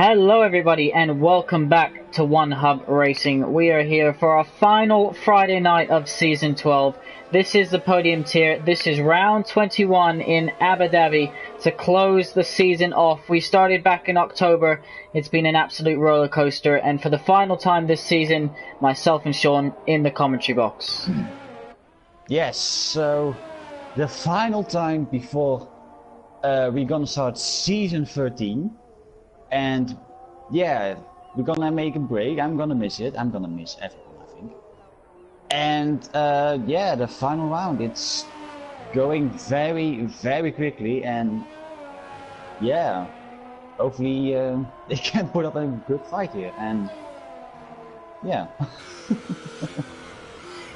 Hello everybody and welcome back to One Hub Racing. We are here for our final Friday night of Season 12. This is the Podium Tier. This is round 21 in Abu Dhabi to close the season off. We started back in October. It's been an absolute roller coaster, and for the final time this season, myself and Sean in the commentary box. Yes, so the final time before we're gonna start Season 13. And yeah, we're gonna make a break. I'm gonna miss it. I'm gonna miss everyone, I think. And yeah, the final round, it's going very, very quickly. And yeah, hopefully they can put up a good fight here. And yeah.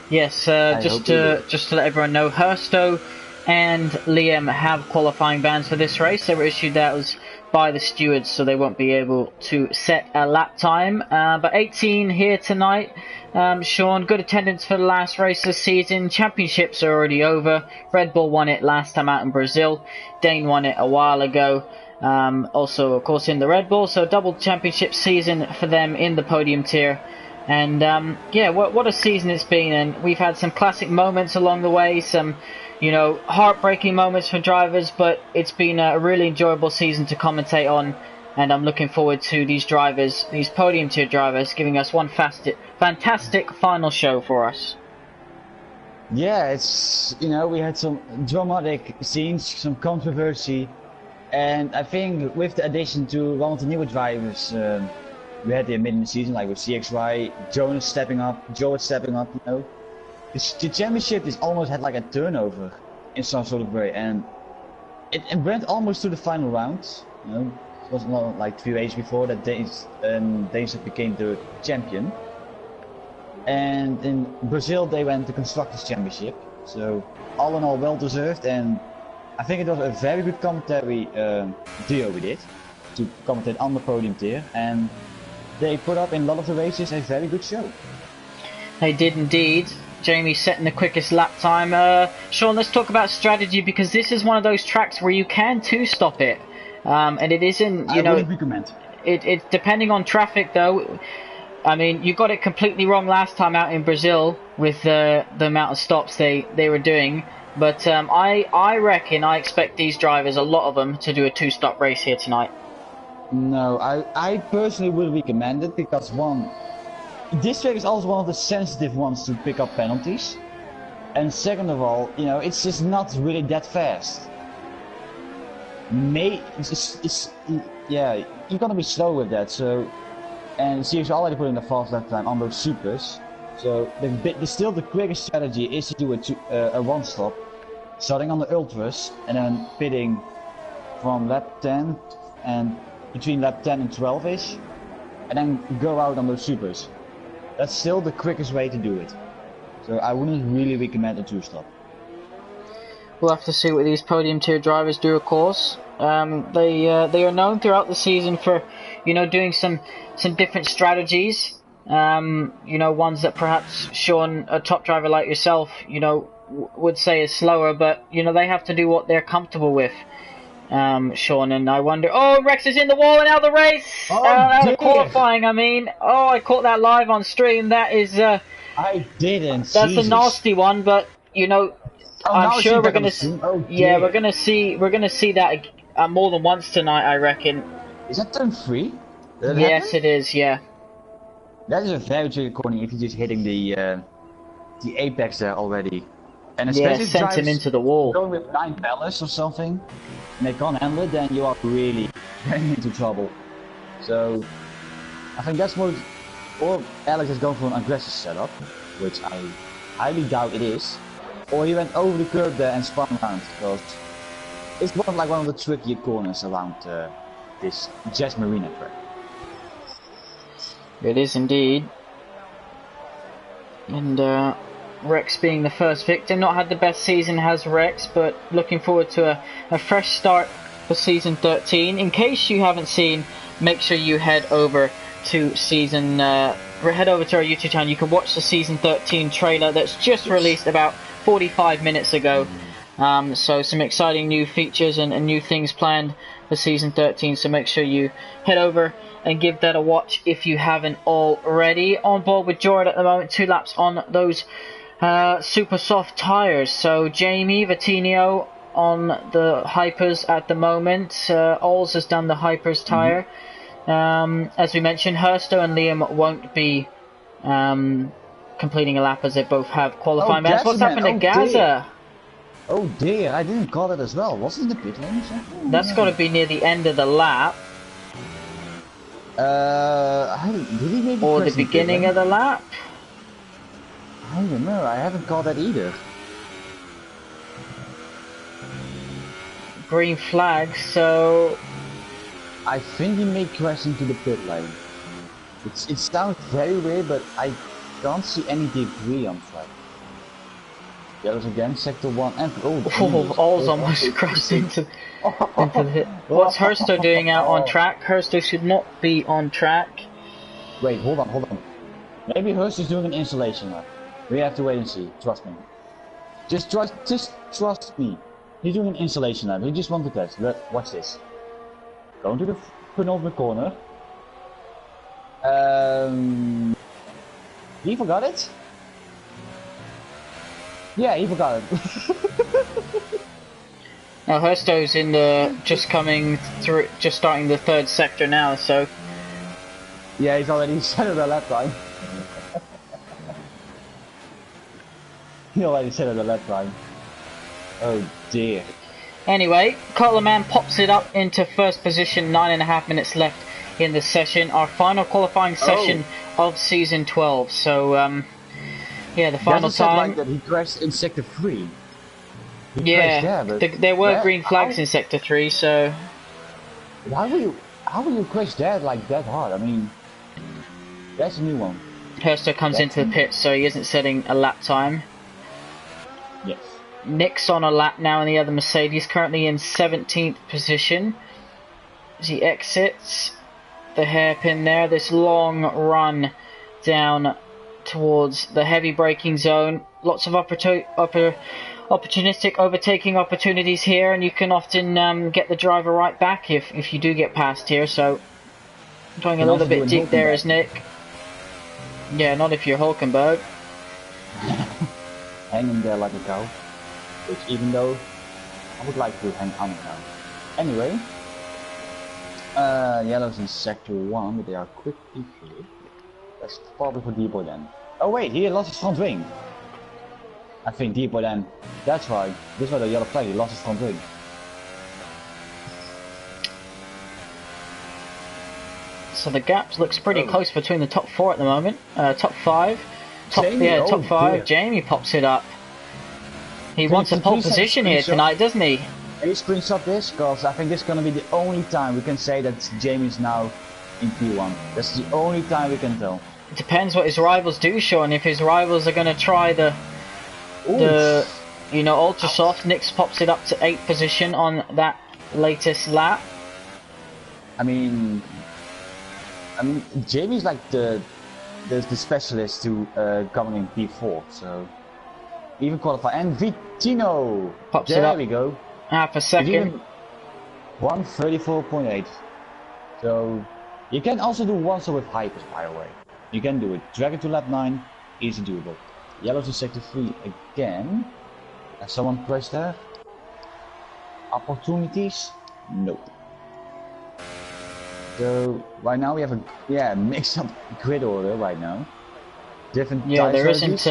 Yes, just to let everyone know, Hersto and Liam have qualifying bans for this race. They were issued those by the stewards, so they won't be able to set a lap time. But 18 here tonight. Sean, good attendance for the last race of the season. Championships are already over. Red Bull won it last time out in Brazil. Dane won it a while ago. Also, of course, in the Red Bull. So double championship season for them in the Podium Tier. And yeah, what a season it's been. And we've had some classic moments along the way. Some heartbreaking moments for drivers, but it's been a really enjoyable season to commentate on, and I'm looking forward to these drivers, these Podium Tier drivers, giving us one fantastic final show for us. Yeah, it's, we had some dramatic scenes, some controversy, and I think with the addition to one of the newer drivers we had in mid in the season, like with CXY, Jonas stepping up, Joe stepping up, the championship is almost had like a turnover in some sort of way, and it went almost to the final round. It was not like 3 days before that Danes became the champion. And in Brazil they went to Constructors Championship, so all in all well deserved, and I think it was a very good commentary duo we did to commentate on the Podium Tier, and they put up in a lot of the races a very good show. They did indeed. Jamie setting the quickest lap time. Sean, let's talk about strategy, because this is one of those tracks where you can two-stop it, and it isn't. I wouldn't recommend. It depending on traffic though. I mean, you got it completely wrong last time out in Brazil with the amount of stops they were doing. But I expect these drivers, a lot of them, to do a two-stop race here tonight. No, I personally would recommend it, because one, this track is also one of the sensitive ones to pick up penalties, and second of all, it's just not really that fast. Yeah, you're gonna be slow with that. So, and CX already put in a fast lap time on those supers. So still the quickest strategy is to do a one stop, starting on the ultras and then pitting from lap 10 and between lap 10 and 12ish, and then go out on those supers. That's still the quickest way to do it. So I wouldn't really recommend a two-stop. We'll have to see what these Podium Tier drivers do, of course. They are known throughout the season for, doing some different strategies. Ones that perhaps Sean, a top driver like yourself, would say is slower, but they have to do what they're comfortable with. Sean, and I wonder. Oh, Rex is in the wall and out of the race. Qualifying. I mean, I caught that live on stream. That is. I didn't. That's Jesus. a nasty one, but I'm sure we're gonna. Yeah, we're gonna see that more than once tonight, I reckon. Is that turn 3? Yes, it is. Yeah. That is a very tricky corner if you're just hitting the apex there already. And especially sent him into the wall. Going with 9 ballast or something, and they can't handle it, then you are really getting into trouble. So I think that's what, or Alex is going for an aggressive setup, which I highly doubt it is, or he went over the curb there and spun around, because it's one of the trickier corners around this Jazz Marina track. It is indeed. And Rex being the first victim. Not had the best season, has Rex, but looking forward to a fresh start for Season 13. In case you haven't seen, make sure you head over to our YouTube channel. You can watch the Season 13 trailer that's just released about 45 minutes ago. So some exciting new features and new things planned for Season 13, so make sure you head over and give that a watch if you haven't already. On board with Jordan at the moment, 2 laps on those super soft tyres. So Jamie Vatinho on the Hypers at the moment. Ols has done the Hypers tyre. As we mentioned, Hersto and Liam won't be completing a lap as they both have qualifying bans. What's happened to Gaza? Oh dear, I didn't call it as well. Wasn't the pit lane or something? That's got to be near the end of the lap. Did he maybe or the beginning of the lap? I don't know, I haven't called that either. Green flag, so... I think he may crash into the pit lane. It sounds very weird, but I can't see any debris on track. Yellows again, sector 1 and... All's almost crashed into the hit. What's Hersto doing out on track? Hersto should not be on track. Wait, hold on. Maybe Hersto's doing an installation lap. We have to wait and see, trust me. Just trust me. He's doing an installation lap, he just wants to test. Watch this. Go into the penultimate corner. He forgot it? Yeah, he forgot it. Now Hersto's in the just starting the 3rd sector now, so yeah, he's already set it the lap time. He already set it the lap time. Oh dear. Anyway, Coleman pops it up into 1st position, 9.5 minutes left in the session. Our final qualifying session of Season 12. So, yeah, the final time... like that he crashed in Sector 3. Yeah, there were green flags in Sector 3, so... How will you crash that like that hard? I mean, that's a new one. Hersto comes into the pit, so he isn't setting a lap time. Yes. Nick's on a lap now in the other Mercedes, currently in 17th position. As he exits the hairpin there, this long run down towards the heavy braking zone. Lots of opportunistic overtaking opportunities here, and you can often get the driver right back if you do get past here. So going a little bit deep there is Nick. Yeah, not if you're Hulkenberg. Hanging there like a cow. Which, even though I would like to hang on now. Anyway, yellows in sector 1, but they are quickly clear. That's probably for Depot then. Oh wait, he lost his front wing. I think Depot then. That's right. This was the yellow flag. He lost his front wing. So the gap looks pretty close between the top 4 at the moment. Top 5. Top 5. Dear. Jamie pops it up. He wants a pole position here tonight, doesn't he? Can you screenshot this? Because I think this is going to be the only time we can say that Jamie's now in P1. That's the only time we can tell. It depends what his rivals do, Sean. If his rivals are going to try the ultra soft, Nix pops it up to 8th position on that latest lap. I mean, Jamie's like the specialist to coming in P4, so even qualify. And Vitino pops it up. There we go. Half a second. 134.8. So you can also do one with hypers, by the way. You can do it. Drag it to lap 9, easy doable. Yellow to sector 3 again. Has someone crashed there? Opportunities? Nope. So right now we have a mix up grid order right now. Different. Yeah, there isn't.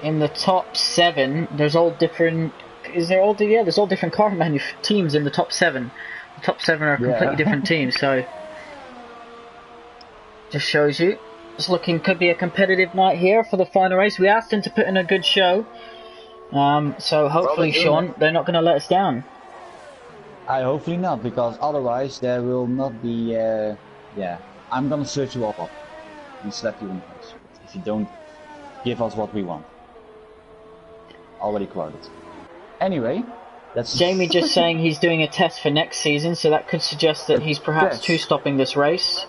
In the top 7, there's all different. Is there all? Yeah, there's all different car teams in the top 7. The top 7 are completely different teams, so just shows you. It's looking could be a competitive night here for the final race. We asked them to put in a good show, so hopefully, Sean, they're not going to let us down. Hopefully not, because otherwise there will not be. I'm gonna search you all up and slap you in the face if you don't give us what we want. Already quoted. Anyway, that's Jamie just saying he's doing a test for next season, so that could suggest that he's perhaps two-stopping this race.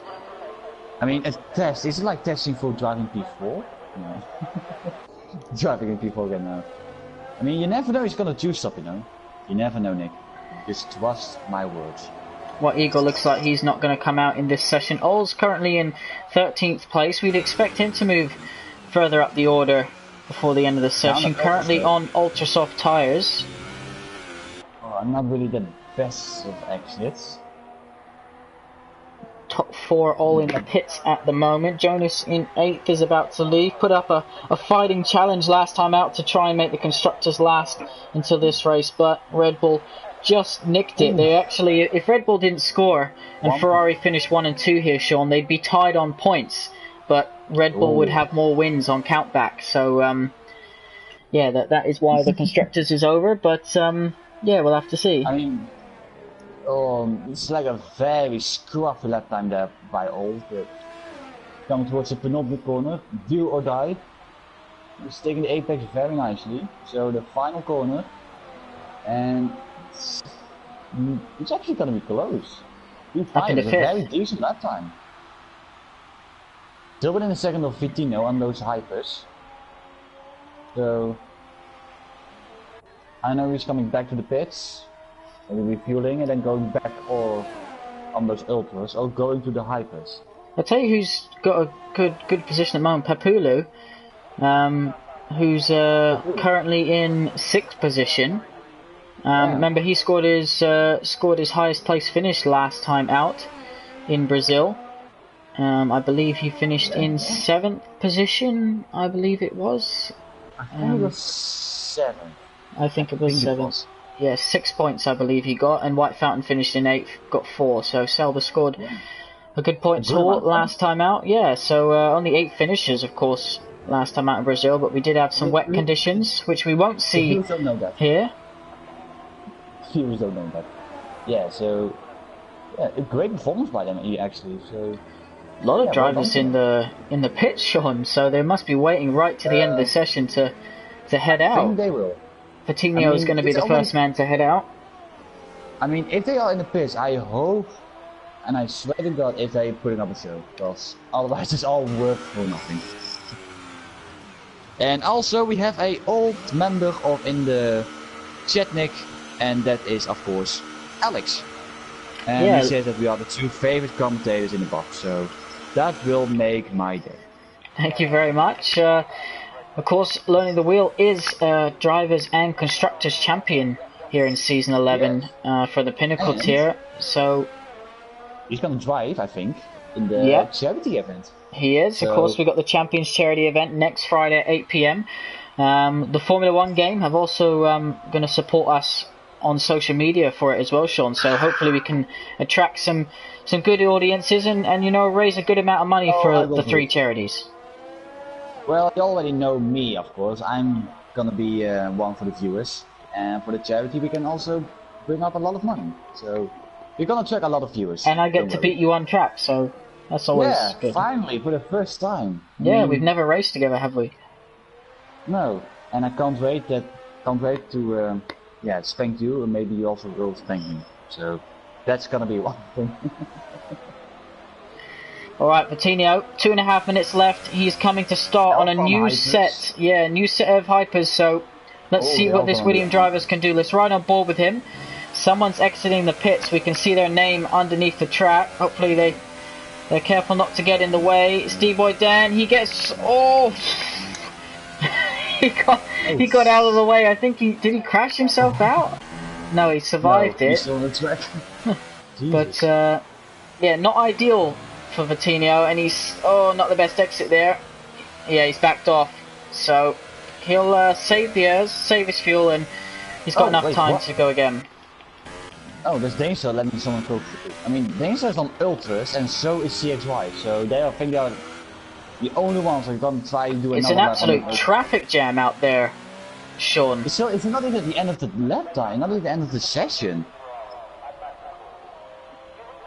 I mean, a test, is it like testing for driving P4? No. Driving in P4 again now. I mean, you never know he's gonna do stuff, you know. You never know, Nick. Just trust my words. What Eagle looks like he's not going to come out in this session. Oll's currently in 13th place. We'd expect him to move further up the order before the end of the session. Currently on ultra soft tyres. Oh, I'm not really the best of exits. Top 4 all in the pits at the moment. Jonas in 8th is about to leave. Put up a fighting challenge last time out to try and make the constructors last until this race, but Red Bull just nicked it. They actually, if Red Bull didn't score and Ferrari finished 1 and 2 here, Sean, they'd be tied on points, but Red Bull would have more wins on countback. So yeah, that is why the constructors is over, but yeah, we'll have to see. I mean, it's like a very scruffy lap time there by all, but coming towards the penultimate corner, do or die. He's taking the apex very nicely. So the final corner, and it's actually going to be close. Up in the a fifth. Very decent lap time. Still within a second of Vitino on those hypers. So I know he's coming back to the pits, maybe refueling and then going back or on those ultras or going to the hypers. I'll tell you who's got a good position at the moment, Papulu, who's currently in 6th position. Remember, he scored his highest place finish last time out in Brazil. I believe he finished in 7th position. I believe it was. I think it was 7th. I think it was 7th. Yeah, 6 points I believe he got, and White Fountain finished in 8th, got 4. So Selber scored a good point haul last time out. Yeah, so only 8 finishes, of course, last time out in Brazil, but we did have some wet conditions, which we won't see here. Viewers don't know that. Yeah, so yeah, a great performance by them actually. So a lot of drivers in the pit, Sean. So they must be waiting right to the end of the session to head out. I think they will. Patino is going to be the first man to head out. I mean, if they are in the pits, I hope, and I swear to God, if they put up a show, because otherwise it's all worth for nothing. And also we have a old member in the chat, Nick. And that is, of course, Alex. And he says that we are the 2 favorite commentators in the box, so that will make my day. Thank you very much. Of course, Learning the Wheel is Drivers and Constructors Champion here in Season 11 for the Pinnacle Tier. So he's going to drive, I think, in the charity event. He is. So, of course, we've got the Champions Charity event next Friday at 8 PM. The Formula 1 game have also going to support us on social media for it as well, Sean. So hopefully we can attract some good audiences and you know, raise a good amount of money for the 3 charities. Well, you already know me, of course. I'm gonna be one for the viewers, and for the charity we can also bring up a lot of money. So we're gonna attract a lot of viewers. And I get to beat you on track, so that's always good. Finally, for the first time. Yeah, we've never raced together, have we? No, and I can't wait to spank you, and maybe you also will spank me. So that's gonna be one thing. Alright, Patino, 2.5 minutes left. He's coming to start on a new set. Yeah, new set of hypers, so let's see what this William drivers can do. Let's ride on board with him. Someone's exiting the pits. We can see their name underneath the track. Hopefully they're careful not to get in the way. Steve Boy Dan, he gets he got out of the way. I think did he crash himself out? No, he survived it. He's still on the track. But yeah, not ideal for Vitinho, and he's not the best exit there. Yeah, he's backed off, so he'll save the airs, save his fuel, and he's got enough time to go again. Oh, there's Danger letting someone go through. I mean, Danger is on ultras, and so is CXY, so I think they are the only ones who are going to try to do another lap. It's an absolute traffic jam out there, Sean. So it's not even the end of the lap time, not even the end of the session.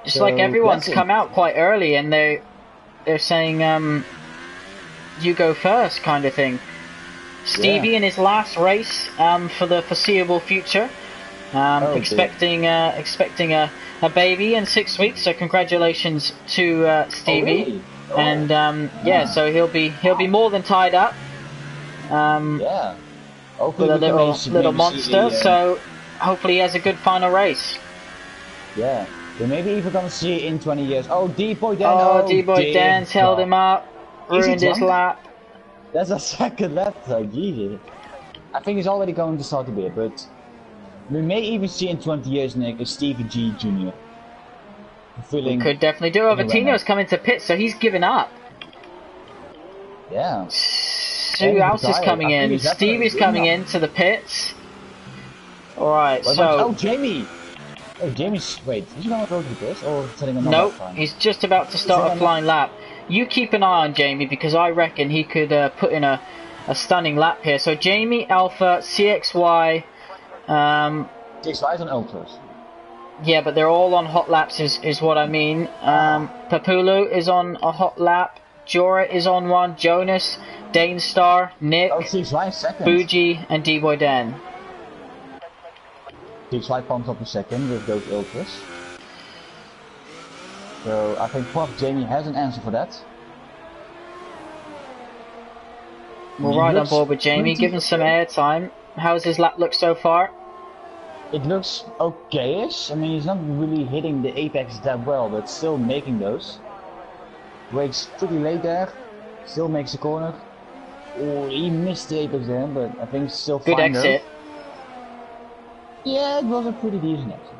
It's like everyone's come out quite early and they're saying, you go first kind of thing. Stevie in his last race for the foreseeable future, expecting a baby in 6 weeks. So congratulations to Stevie. Really? And so he'll be more than tied up. Hopefully with a we can little maybe see monster. So hopefully he has a good final race. yeah. Then maybe even gonna see it in 20 years. Oh, D-Boy Dan. Oh, Oh, D-Boy dear Dan's held God. him up, Is he ruined his drunk? lap. That's a second left. Like, Jesus. I think he's already going to start a bit, but we may even see in 20 years, Nick, a Stevie G Jr. We feeling could definitely do it. Vatino's coming to pit, so he's given up. Yeah. Who else is coming in? Stevie's coming up. into the pits. Alright, so... Oh, Jamie! Oh, Jamie's... Wait, is he going to go to the pits or setting another Nope, time? he's just about to start a flying lap. You keep an eye on Jamie because I reckon he could put in a stunning lap here. So Jamie, Alpha, CXY... CXY's on Ultras. Yeah, but they're all on hot laps is what I mean. Papulu is on a hot lap. Jorah is on one. Jonas, Danestar, Nick, Fuji, and D-Boy Dan. CXY pumps up a second with those Ultras. So I think Prof Jamie has an answer for that. We're right on board with Jamie. Give him some airtime. How's his lap look so far? It looks okay-ish. I mean, he's not really hitting the apex that well, but still making those. Brakes pretty late there. Still makes the corner. Oh, he missed the apex there, but I think still fine. Good exit. Though. Yeah, it was a pretty decent exit.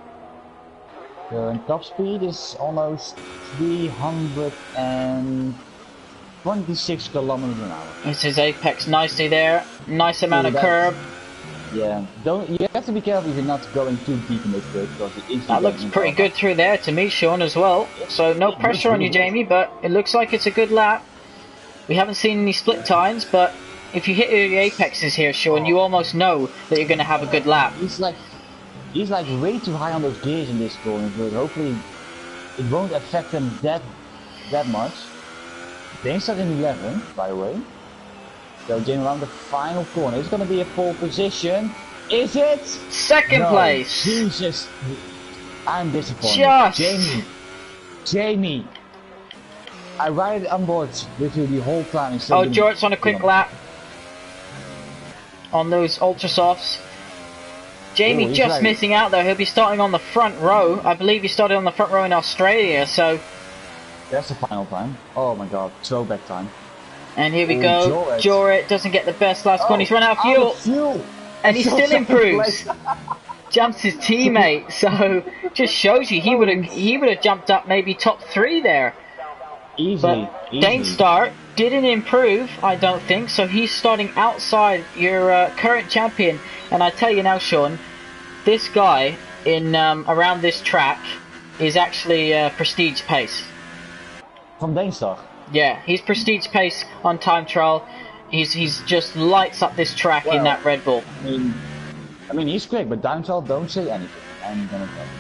So, and top speed is almost 326 kilometers an hour. This is apex nicely there. Nice amount of curb. Yeah, you have to be careful if you're not going too deep in this curve because that looks pretty good through there to me, Sean, as well. So no pressure on you, Jamie, but it looks like it's a good lap. We haven't seen any split times, but if you hit the apexes here, Sean, you almost know that you're going to have a good lap. He's like way too high on those gears in this corner, but hopefully it won't affect him that much. Danestar in 11, by the way. So Jamie around the final corner. It's going to be a pole position. Is it? Second place. Jesus. I'm disappointed. Just. Jamie. I ride on board with you the whole time. Oh, George's on a quick lap. On those ultra softs. Jamie just missing out though. He'll be starting on the front row. I believe he started on the front row in Australia, so... That's the final time. Oh my god, throwback time. And here we go. Jorah doesn't get the best last corner. He's run out of fuel. And he still improves. Jumps his teammate. So just shows you he would have jumped up maybe top 3 there. Easily. Danestar didn't improve, I don't think. So he's starting outside your current champion. And I tell you now, Sean, this guy in around this track is actually prestige pace. From Danestar. Yeah, he's prestige pace on time trial. He's just lights up this track in that Red Bull. I mean he's quick, but down trial don't say anything. I'm gonna tell you.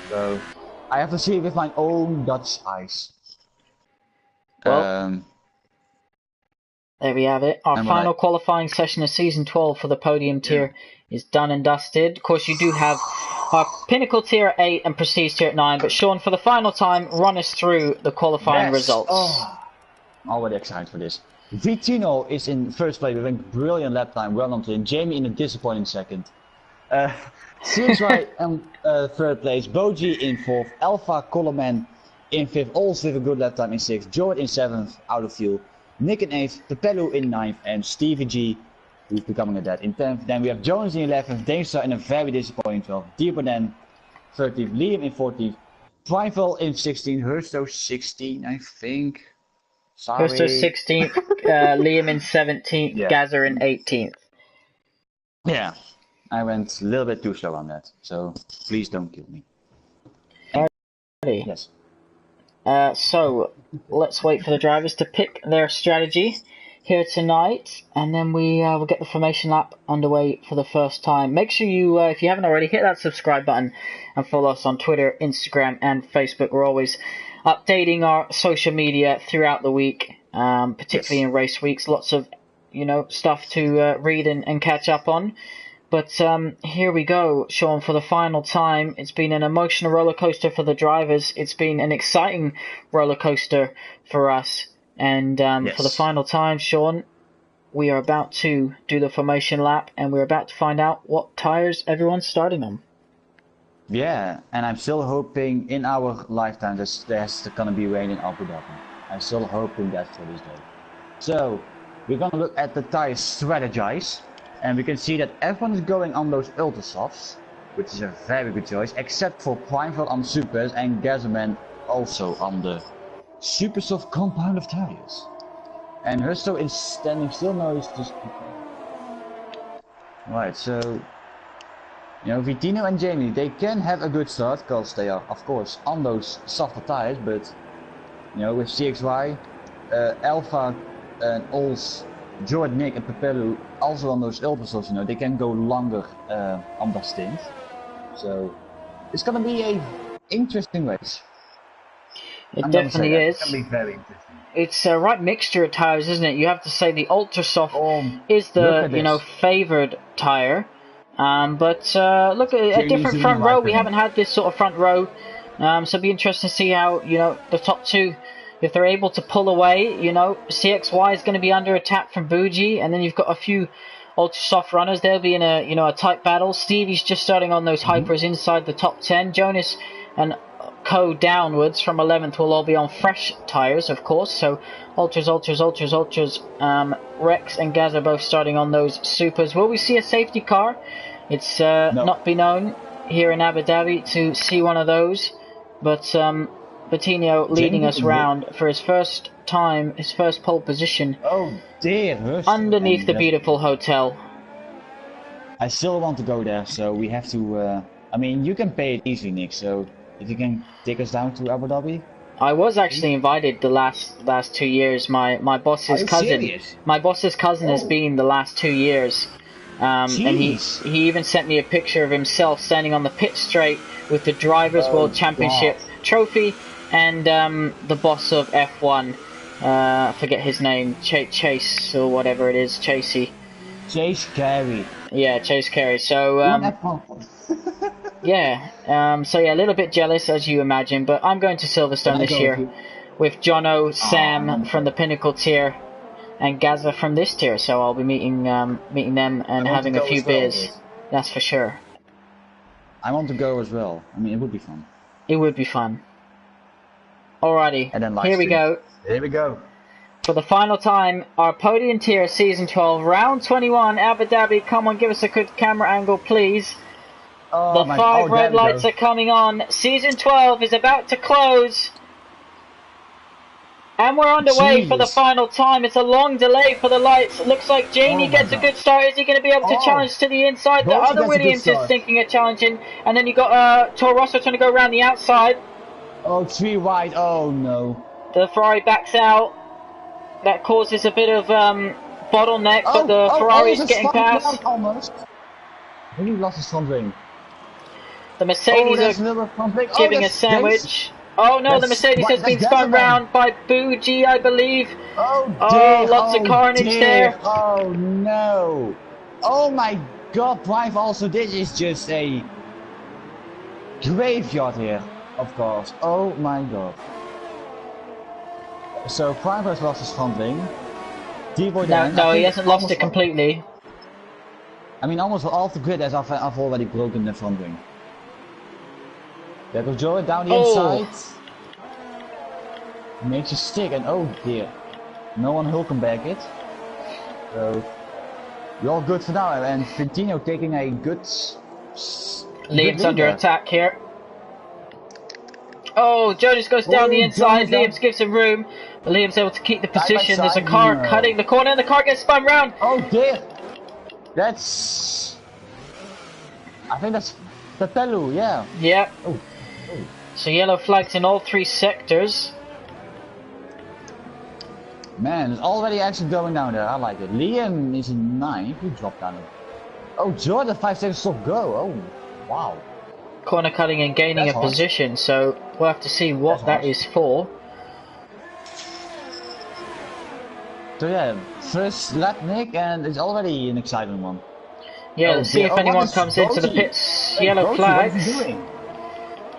So I have to see it with my own Dutch eyes. Well, there we have it. Our final qualifying session of season 12 for the podium tier is done and dusted. Of course, you do have our Pinnacle Tier at 8 and Prestige Tier at 9. But Sean, for the final time, run us through the qualifying results. Oh, already excited for this. Vitino is in first place with a brilliant lap time, well on in. Jamie in a disappointing second. CXY in third place. Boji in fourth. Alpha Coleman in fifth, also with a good lap time in sixth. Jordan in seventh, out of fuel. Nick in eighth. Pepelu in ninth. And Stevie G, who's becoming a dad, in 10th. Then we have Jones in 11th, Danestar in a very disappointing 12th, Deeperden 13th, Liam in 14th, Primeval in 16th, Hursto 16, I think. Sorry. Hursto 16th, Liam in 17th, Gazer in 18th. Yeah, I went a little bit too slow on that, so please don't kill me. Ready? Yes. So, let's wait for the drivers to pick their strategy here tonight, and then we will get the formation lap underway for the first time. Make sure you, if you haven't already, hit that subscribe button and follow us on Twitter, Instagram, and Facebook. We're always updating our social media throughout the week, particularly in race weeks. Lots of, stuff to read and catch up on. But here we go, Sean, for the final time. It's been an emotional roller coaster for the drivers. It's been an exciting roller coaster for us. And for the final time, Sean, we are about to do the formation lap, and we're about to find out what tires everyone's starting on. Yeah, and I'm still hoping in our lifetime that there's gonna be rain in Abu Dhabi. I'm still hoping that for this day. So, we're gonna look at the tires strategize, and we can see that everyone is going on those ultra softs, which is a very good choice, except for Primeville on supers and Gazman also on the super soft compound of tires. And Husto is standing still now, he's just... Right, so... You know, Vitino and Jamie, they can have a good start, because they are, of course, on those softer tires, but... You know, with CXY, Alpha and Ols, Jordan, Nick and Pepelu also on those ultra softs, you know, they can go longer on that stint. So, it's gonna be a interesting race. It definitely is. It's gonna be very interesting. It's a right mixture of tires, isn't it? You have to say the Ultra Soft is the favoured tire, but look at a different front row. We haven't had this sort of front row, so it'll be interesting to see how the top two, if they're able to pull away. CXY is going to be under attack from Bougie, and then you've got a few Ultra Soft runners. They'll be in a tight battle. Stevie's just starting on those hypers inside the top 10. Jonas and Co downwards from 11th will all be on fresh tyres, of course. So Ultras. Rex and Gaz are both starting on those supers. Will we see a safety car? It's not been known here in Abu Dhabi to see one of those. But Bettino leading us round for his first time, his first pole position. Oh dear! Underneath the beautiful hotel. I still want to go there, so we have to. I mean, you can pay it easily, Nick. So. If you can take us down to Abu Dhabi? I was actually invited the last 2 years. My boss's cousin. Serious? My boss's cousin has been the last 2 years. And he even sent me a picture of himself standing on the pit straight with the Drivers' World Championship trophy and the boss of F1. I forget his name, Chase or whatever it is, Chasey. Chase Carey. Yeah, Chase Carey. So yeah, so yeah, a little bit jealous as you imagine, but I'm going to Silverstone this year with Jono, Sam from the Pinnacle Tier, and Gaza from this tier. So I'll be meeting them and having a few beers. That's for sure. I want to go as well. I mean, it would be fun. It would be fun. Alrighty, and then here we go. Here we go. For the final time, our Podium Tier Season 12, Round 21, Abu Dhabi. Come on, give us a good camera angle, please. The 5 red lights are coming on. Season 12 is about to close. And we're underway for the final time. It's a long delay for the lights. It looks like Jamie gets a good start. Is he going to be able to challenge to the inside? The other Williams is thinking of challenging. And then you got Toro Rosso trying to go around the outside. Oh, 3 wide. Oh, no. The Ferrari backs out. That causes a bit of bottleneck, but the Ferrari is getting past. Almost. He lost his front wing. The Mercedes are giving a sandwich. Oh no, the Mercedes has been spun round by Bougie, I believe. Oh dear, lots of carnage there. Oh no. Oh my god, Drive also, this is just a graveyard here, of course. Oh my god. So Prime has lost his front wing. No, he hasn't lost it completely. I mean, almost all of the grid has I've already broken the front wing. There goes Joey down the inside. Makes a stick, and oh dear. No one who can back it. So, we're all good for now, and Fintino taking a good... Liam's under attack here. Oh, Jonas goes down the inside. Liam's gives him room. But Liam's able to keep the position. There's a car cutting the corner, and the car gets spun round. Oh dear. That's... I think that's Pepelu, yeah. Yeah. So yellow flags in all 3 sectors. Man, it's already actually going down there. I like it. Liam is in 9th. He dropped down. Oh, Jordan, 5 seconds stop go. Oh, wow. Corner cutting and gaining a position. So we'll have to see what that is for. So yeah, first lap Nick, and it's already an exciting one. Yeah, let's see if anyone comes into the pits. Yellow flags. What is he doing?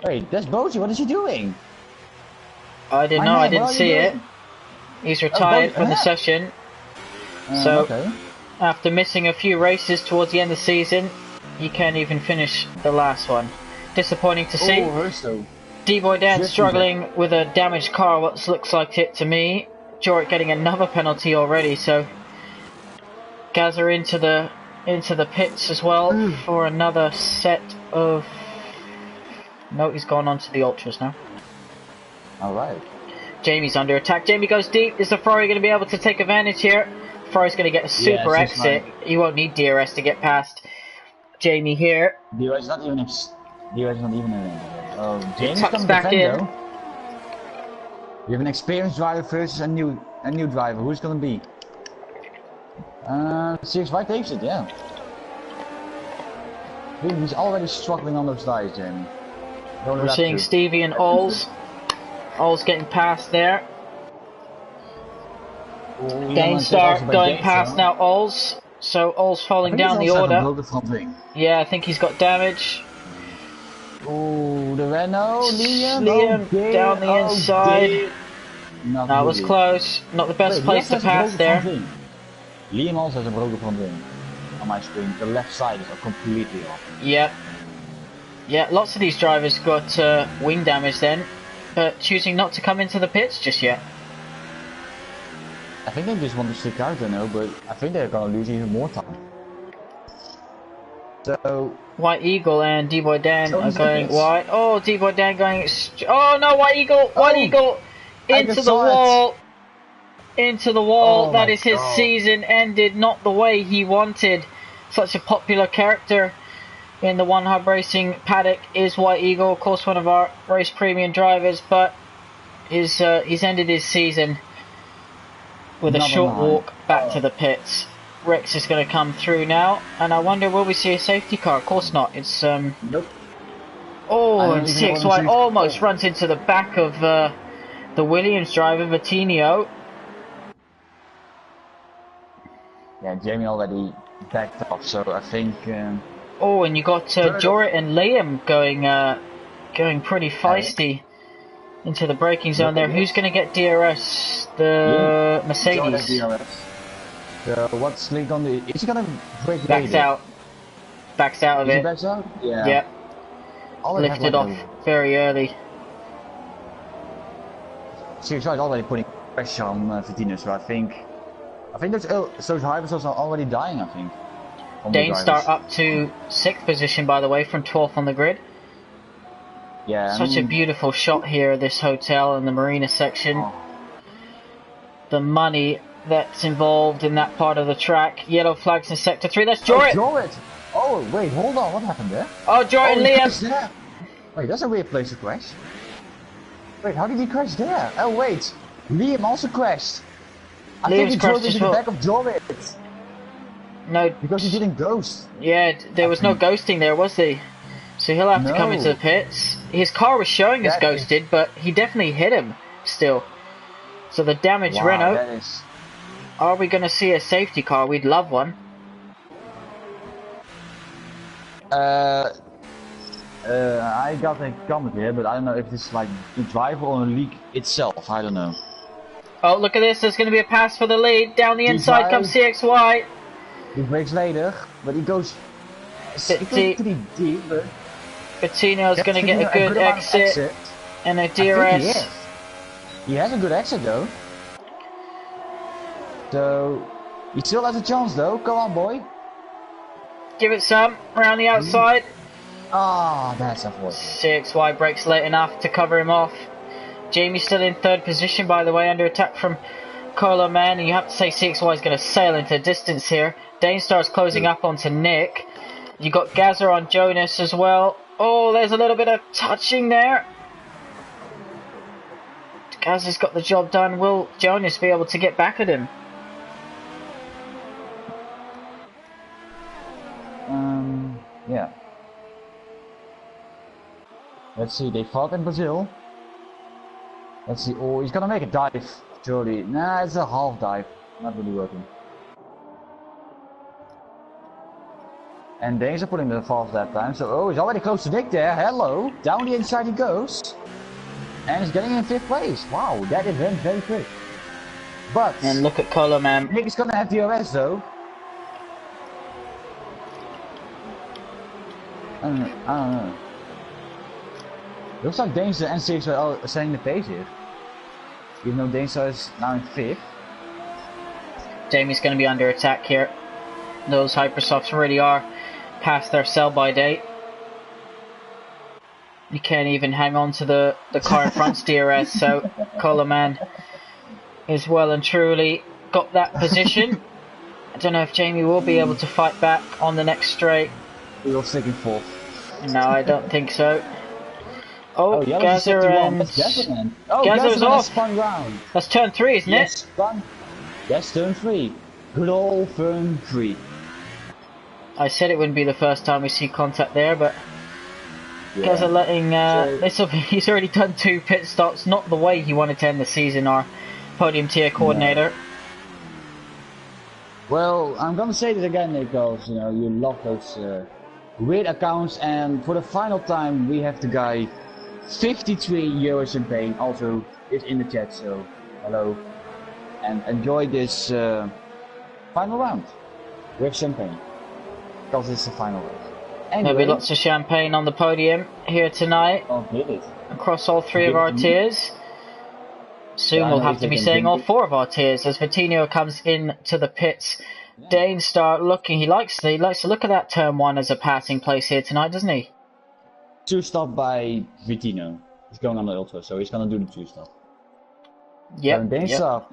Wait, that's Boji. What is he doing? I didn't know. I didn't see it. He's retired from the session. So, okay. after missing a few races towards the end of the season, he can't even finish the last one. Disappointing to see. Oh, Hersto. D-Boy Dan struggling with a damaged car, what looks like it to me. Jorik getting another penalty already, so Gaza into the pits as well for another set of... No, he's gone on to the Ultras now. Alright. Jamie's under attack. Jamie goes deep. Is the Ferrari going to be able to take advantage here? Ferrari's going to get a super exit. You won't need DRS to get past Jamie here. DRS is not even in. Oh, Jamie's tucks back in. Though. You have an experienced driver versus a new driver. Who's going to be? CX5 takes it, yeah. He's already struggling on those tires, Jamie. We're seeing Stevie and Ols. Ols getting past there. Dainstar going past now Ols. So Ols falling down the order. Yeah, I think he's got damage. Oh, the Renault, Liam down the inside. That was close. Not the best place to pass there. Liam also has a broken front wing on my screen. The left side is completely off. Yep. Yeah, lots of these drivers got wing damage then, but choosing not to come into the pits just yet. I think they just want to stick out, I know, but I think they're gonna lose even more time. So White Eagle and D-Boy Dan are going wide. Oh, D-Boy Dan going. Oh no, White Eagle! White Eagle into the wall. Into the wall. Oh that is his season ended, not the way he wanted. Such a popular character in the One Hub Racing paddock is White Eagle, of course one of our race premium drivers, but he's ended his season with a short walk back to the pits. Rex is going to come through now, and I wonder, will we see a safety car? Of course not. It's nope. Oh, and CXY almost runs into the back of the Williams driver, Vitinho. Yeah, Jamie already backed off, so I think. Oh, and you got Jorit and Liam going pretty feisty into the braking zone there. Who's going to get DRS? The Mercedes. So what's Lee gonna do? Is he gonna break? Backs out. Backs out of it. Backs out? Yeah. Yep. Lifted off very early. CXY is already putting pressure on Vitinho, so I think those drivers are already dying. I think. Dainstar up to 6th position, by the way, from 12th on the grid. Yeah. Such a beautiful shot here, this hotel in the Marina section. Oh. The money that's involved in that part of the track. Yellow flags in sector 3. That's Jorit. Oh wait, hold on. What happened there? Oh, Jorit and Liam. Wait, that's a weird place to crash. Wait, how did he crash there? Oh wait, Liam also crashed. I think he drove into the back of Jorit. No, because he didn't ghost. Yeah, there was no ghosting there, was there? So he'll have to come into the pits. His car was showing as ghosted, but he definitely hit him still. So the damaged Renault. Are we going to see a safety car? We'd love one. I got a comment here, but I don't know if this is like the driver or the league itself. I don't know. Oh, look at this. There's going to be a pass for the lead. Down the inside comes CXY. He breaks later, but he goes pretty deep. But Patino's going to get a good exit and a DRS. He has a good exit though. So he still has a chance though. Come on, boy. Give it some around the outside. Ah, that's unfortunate. CXY breaks late enough to cover him off. Jamie's still in 3rd position, by the way, under attack from Colo Man, and you have to say CXY is going to sail into distance here. Dainstar's closing up onto Nick. You got Gaza on Jonas as well. Oh, there's a little bit of touching there. Gaza's got the job done. Will Jonas be able to get back at him? Yeah. Let's see, they fought in Brazil. Let's see, oh, he's gonna make a dive, surely. Nah, it's a half dive, not really working. And Danes are putting the fast that time, so oh, he's already close to Nick there, hello! Down the inside he goes. And he's getting in 5th place, wow, that event very quick. But And look at Colo, man. Nick is gonna have DRS though. I don't know. Looks like Dainstar and Six are setting the pace here. Even though Dainstar is now in 5th. Jamie's going to be under attack here. Those Hypersofts really are past their sell-by date. You can't even hang on to the car in front's DRS, so Coleman is well and truly got that position. I don't know if Jamie will be able to fight back on the next straight. He will stick in 4th. No, I don't think so. Oh, Gazer and... Oh, Gazer's off! Spun round. That's turn 3, isn't it? Spun. Yes, turn 3. Good old turn 3. I said it wouldn't be the first time we see contact there, but... Yeah. Gazer letting... he's already done 2 pit stops, not the way he wanted to end the season, our Podium Tier coordinator. No. Well, I'm gonna say this again, because, you know, you love those weird accounts, and for the final time we have the guy 53 euro champagne also is in the chat, so hello and enjoy this final round with champagne, because it's the final round. Anyway, there'll be lots of champagne on the podium here tonight across all 3 of our tiers. Soon we'll have to be saying all 4 of our tiers as Vitinho comes in to the pits. Yeah. Dainstar looking, he likes to look at that turn 1 as a passing place here tonight, doesn't he? 2-stop by Vitinho. He's going on the ultra, so he's gonna do the 2-stop. Yep. Dainstar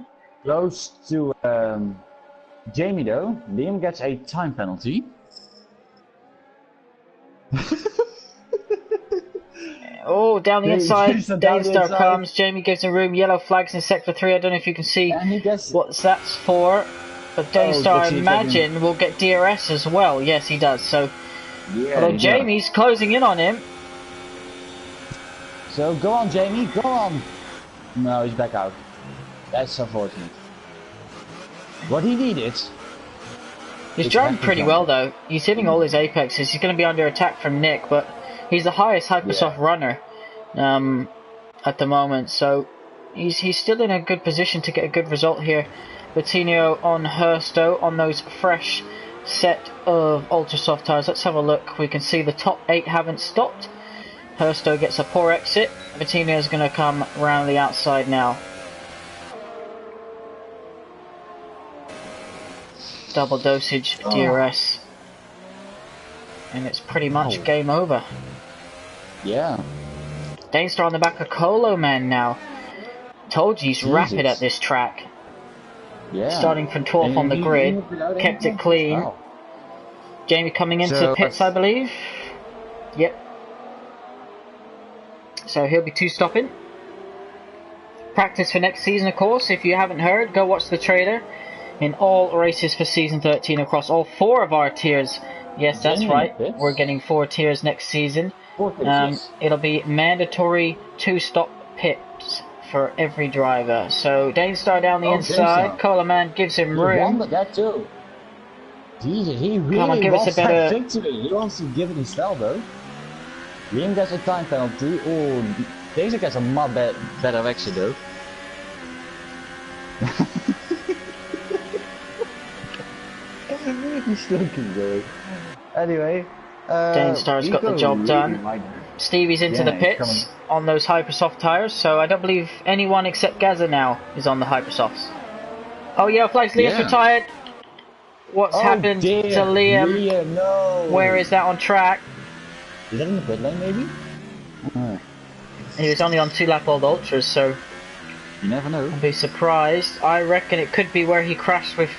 close to Jamie though. Liam gets a time penalty. Oh, down the inside, Dainstar comes, Jamie gives him room, yellow flags in sector 3, I don't know if you can see what that's for, but Dainstar, I imagine, will get DRS as well. Yes, he does, so, although Jamie's closing in on him. So, go on Jamie, go on! No, he's back out. That's unfortunate. What he needed... He's driving pretty well though, he's hitting all his apexes, he's going to be under attack from Nick, but... He's the highest Hypersoft runner at the moment, so he's still in a good position to get a good result here. Vitinho on Hersto on those fresh set of Ultrasoft tyres. Let's have a look. We can see the top 8 haven't stopped. Hersto gets a poor exit. Vitinho is going to come round the outside now. Double dosage DRS. And it's pretty much game over. Yeah. Dainstar on the back of Colo Man now. Told you he's rapid at this track. Yeah. Starting from 12th on the grid. Kept it clean. Wow. Jamie coming into pits, I believe. Yep. So he'll be 2-stopping. Practice for next season, of course. If you haven't heard, go watch the trailer. In all races for season 13 across all 4 of our tiers. Yes, that's right. We're getting 4 tiers next season. It'll be mandatory 2-stop pits for every driver. So Dainstar down the inside. Coleman gives him room. That too. Jesus, he really Come on, give us a better victory. He wants to give it his style though. Liam gets a time penalty. Oh, Daisy gets a much better exit though. He's still keep going. Anyway, Dainstar's got the job done. Stevie's into the pits on those Hypersoft tyres, so I don't believe anyone except Gaza now is on the Hypersofts. Oh yeah, flags, Liam's retired. What's happened to Liam? No. Where is that on track? Is that in the pit lane maybe? He was only on 2-lap-old Ultras, so you never know. I'd be surprised. I reckon it could be where he crashed with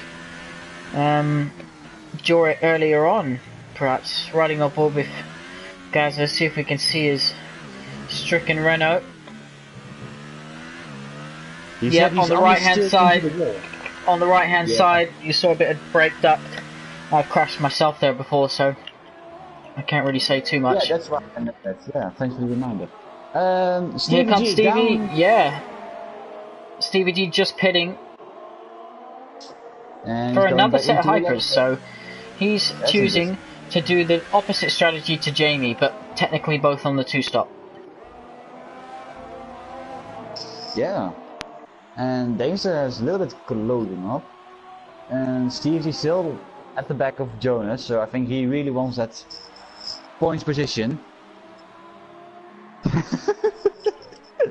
Jorit earlier on, perhaps riding up with Gaza. See if we can see his stricken Renault. Yep, on the right hand side. On the right hand side, you saw a bit of brake duct. I've crashed myself there before, so I can't really say too much. Yeah, that's right. Yeah, thanks for the reminder. Here comes Stevie. Down. Yeah, Stevie G just pitting. And for another set of hypers, so he's choosing to do the opposite strategy to Jamie, but technically both on the 2-stop. Yeah. And Danger has a little bit loading up. And Steve is still at the back of Jonas, so I think he really wants that points position.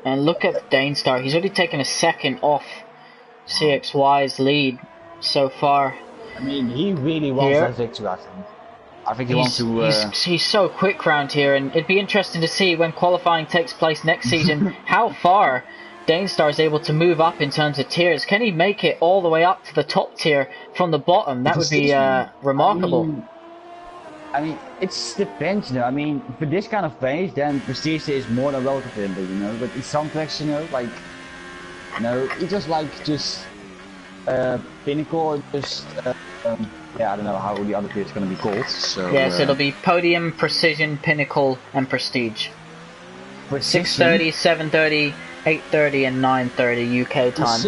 And look at Danestar, he's already taken a second off CXY's lead so far. I mean, he really wants that victory, I think. I think he wants to... He's so quick round here, and it'd be interesting to see when qualifying takes place next season how far Danestar is able to move up in terms of tiers. Can he make it all the way up to the top tier from the bottom? That would be remarkable. I mean, it's depends, you know. I mean, for this kind of pace, then Prestige is more than welcome for him, you know. But in some tracks, you know, like, you know, it's just like Pinnacle, yeah, I don't know how the other tier is going to be called. So yeah, so it'll be Podium, Precision, Pinnacle, and Prestige. 6:30, 7:30, 8:30, and 9:30 UK time.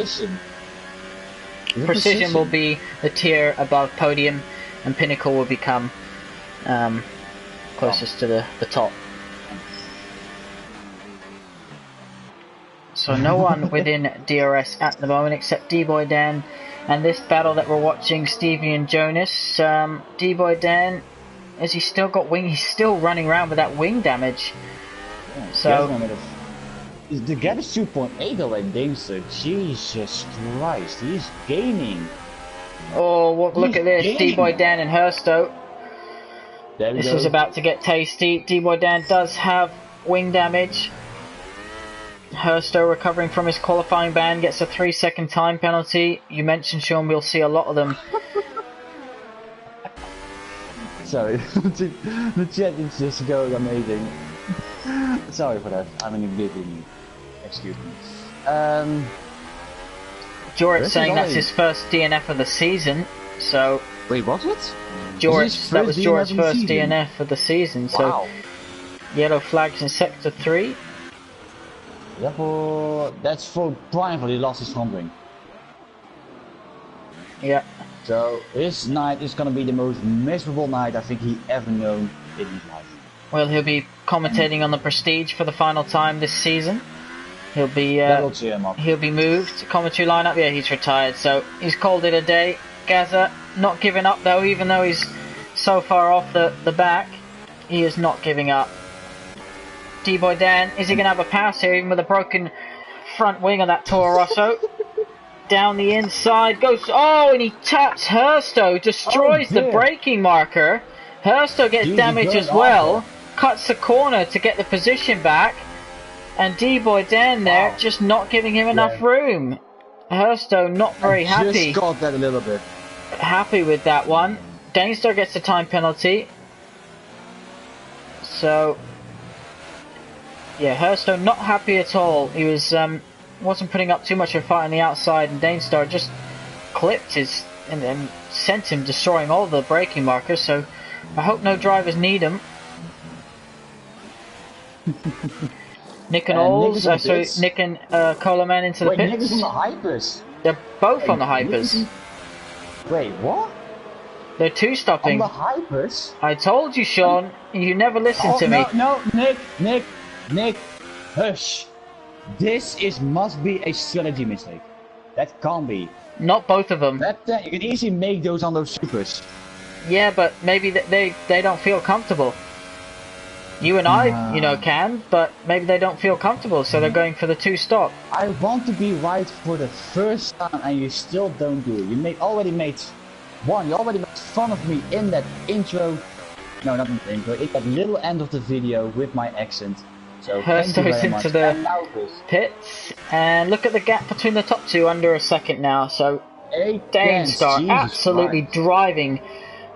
Precision will be the tier above Podium, and Pinnacle will become closest to the top. So no one within DRS at the moment except D-Boy Dan, and this battle that we're watching, Stevie and Jonas. D-Boy Dan, has he still got wing? He's still running around with that wing damage. Yeah, so the gap is 2.8 away, Damester. Jesus Christ, he's gaining. Oh, look at this, D-Boy Dan and Hersto. This was about to get tasty. D-Boy Dan does have wing damage. Hersto recovering from his qualifying ban, gets a 3-second time penalty. You mentioned, Sean, we'll see a lot of them. Sorry, the chat is just going amazing. Sorry for that, I'm in a bit in. Excuse me. George saying that's his first DNF of the season, so... Wait, was it? George, that was George's first DNF of the season, so... Wow. Yellow flags in Sector 3. Yeah, that's for Prime, he lost his front wing. Yeah. So, this night is gonna be the most miserable night I think he ever known in his life. Well, he'll be commentating on the Prestige for the final time this season. He'll be he'll be moved. Commentary lineup, yeah, he's retired, so he's called it a day. Gaza not giving up though, even though he's so far off the back, he is not giving up. D-Boy Dan, is he going to have a pass here, even with a broken front wing of that Toro Rosso? Down the inside, goes, oh, and he taps Hersto, destroys the braking marker. Hersto gets damage as well, cuts the corner to get the position back, and D-Boy Dan there just not giving him enough room. Hersto not very happy. Just got that a little bit. Happy with that one. Danestar gets the time penalty. So... yeah, Hersto not happy at all. He was wasn't putting up too much of a fight on the outside, and Danestar just clipped his and sent him destroying all the braking markers. So I hope no drivers need him. Nick and Alls, sorry, Nick and Coleman into the pits. Nick is on the hypers. They're both on the hypers. Wait, what? They're two-stopping. On the hypers? I told you, Sean. You never listened to me. No, Nick, hush. This must be a strategy mistake. That can't be. Not both of them. You can easily make those on those supers. Yeah, but maybe they don't feel comfortable. You and I, you know, can, but maybe they don't feel comfortable, so they're going for the two-stop. I want to be right for the first time, and you still don't do it. You already made fun of me in that intro. No, not in the intro. In that little end of the video with my accent. So Hersto's into the pits, and look at the gap between the top two, under a second now. So Danestar absolutely driving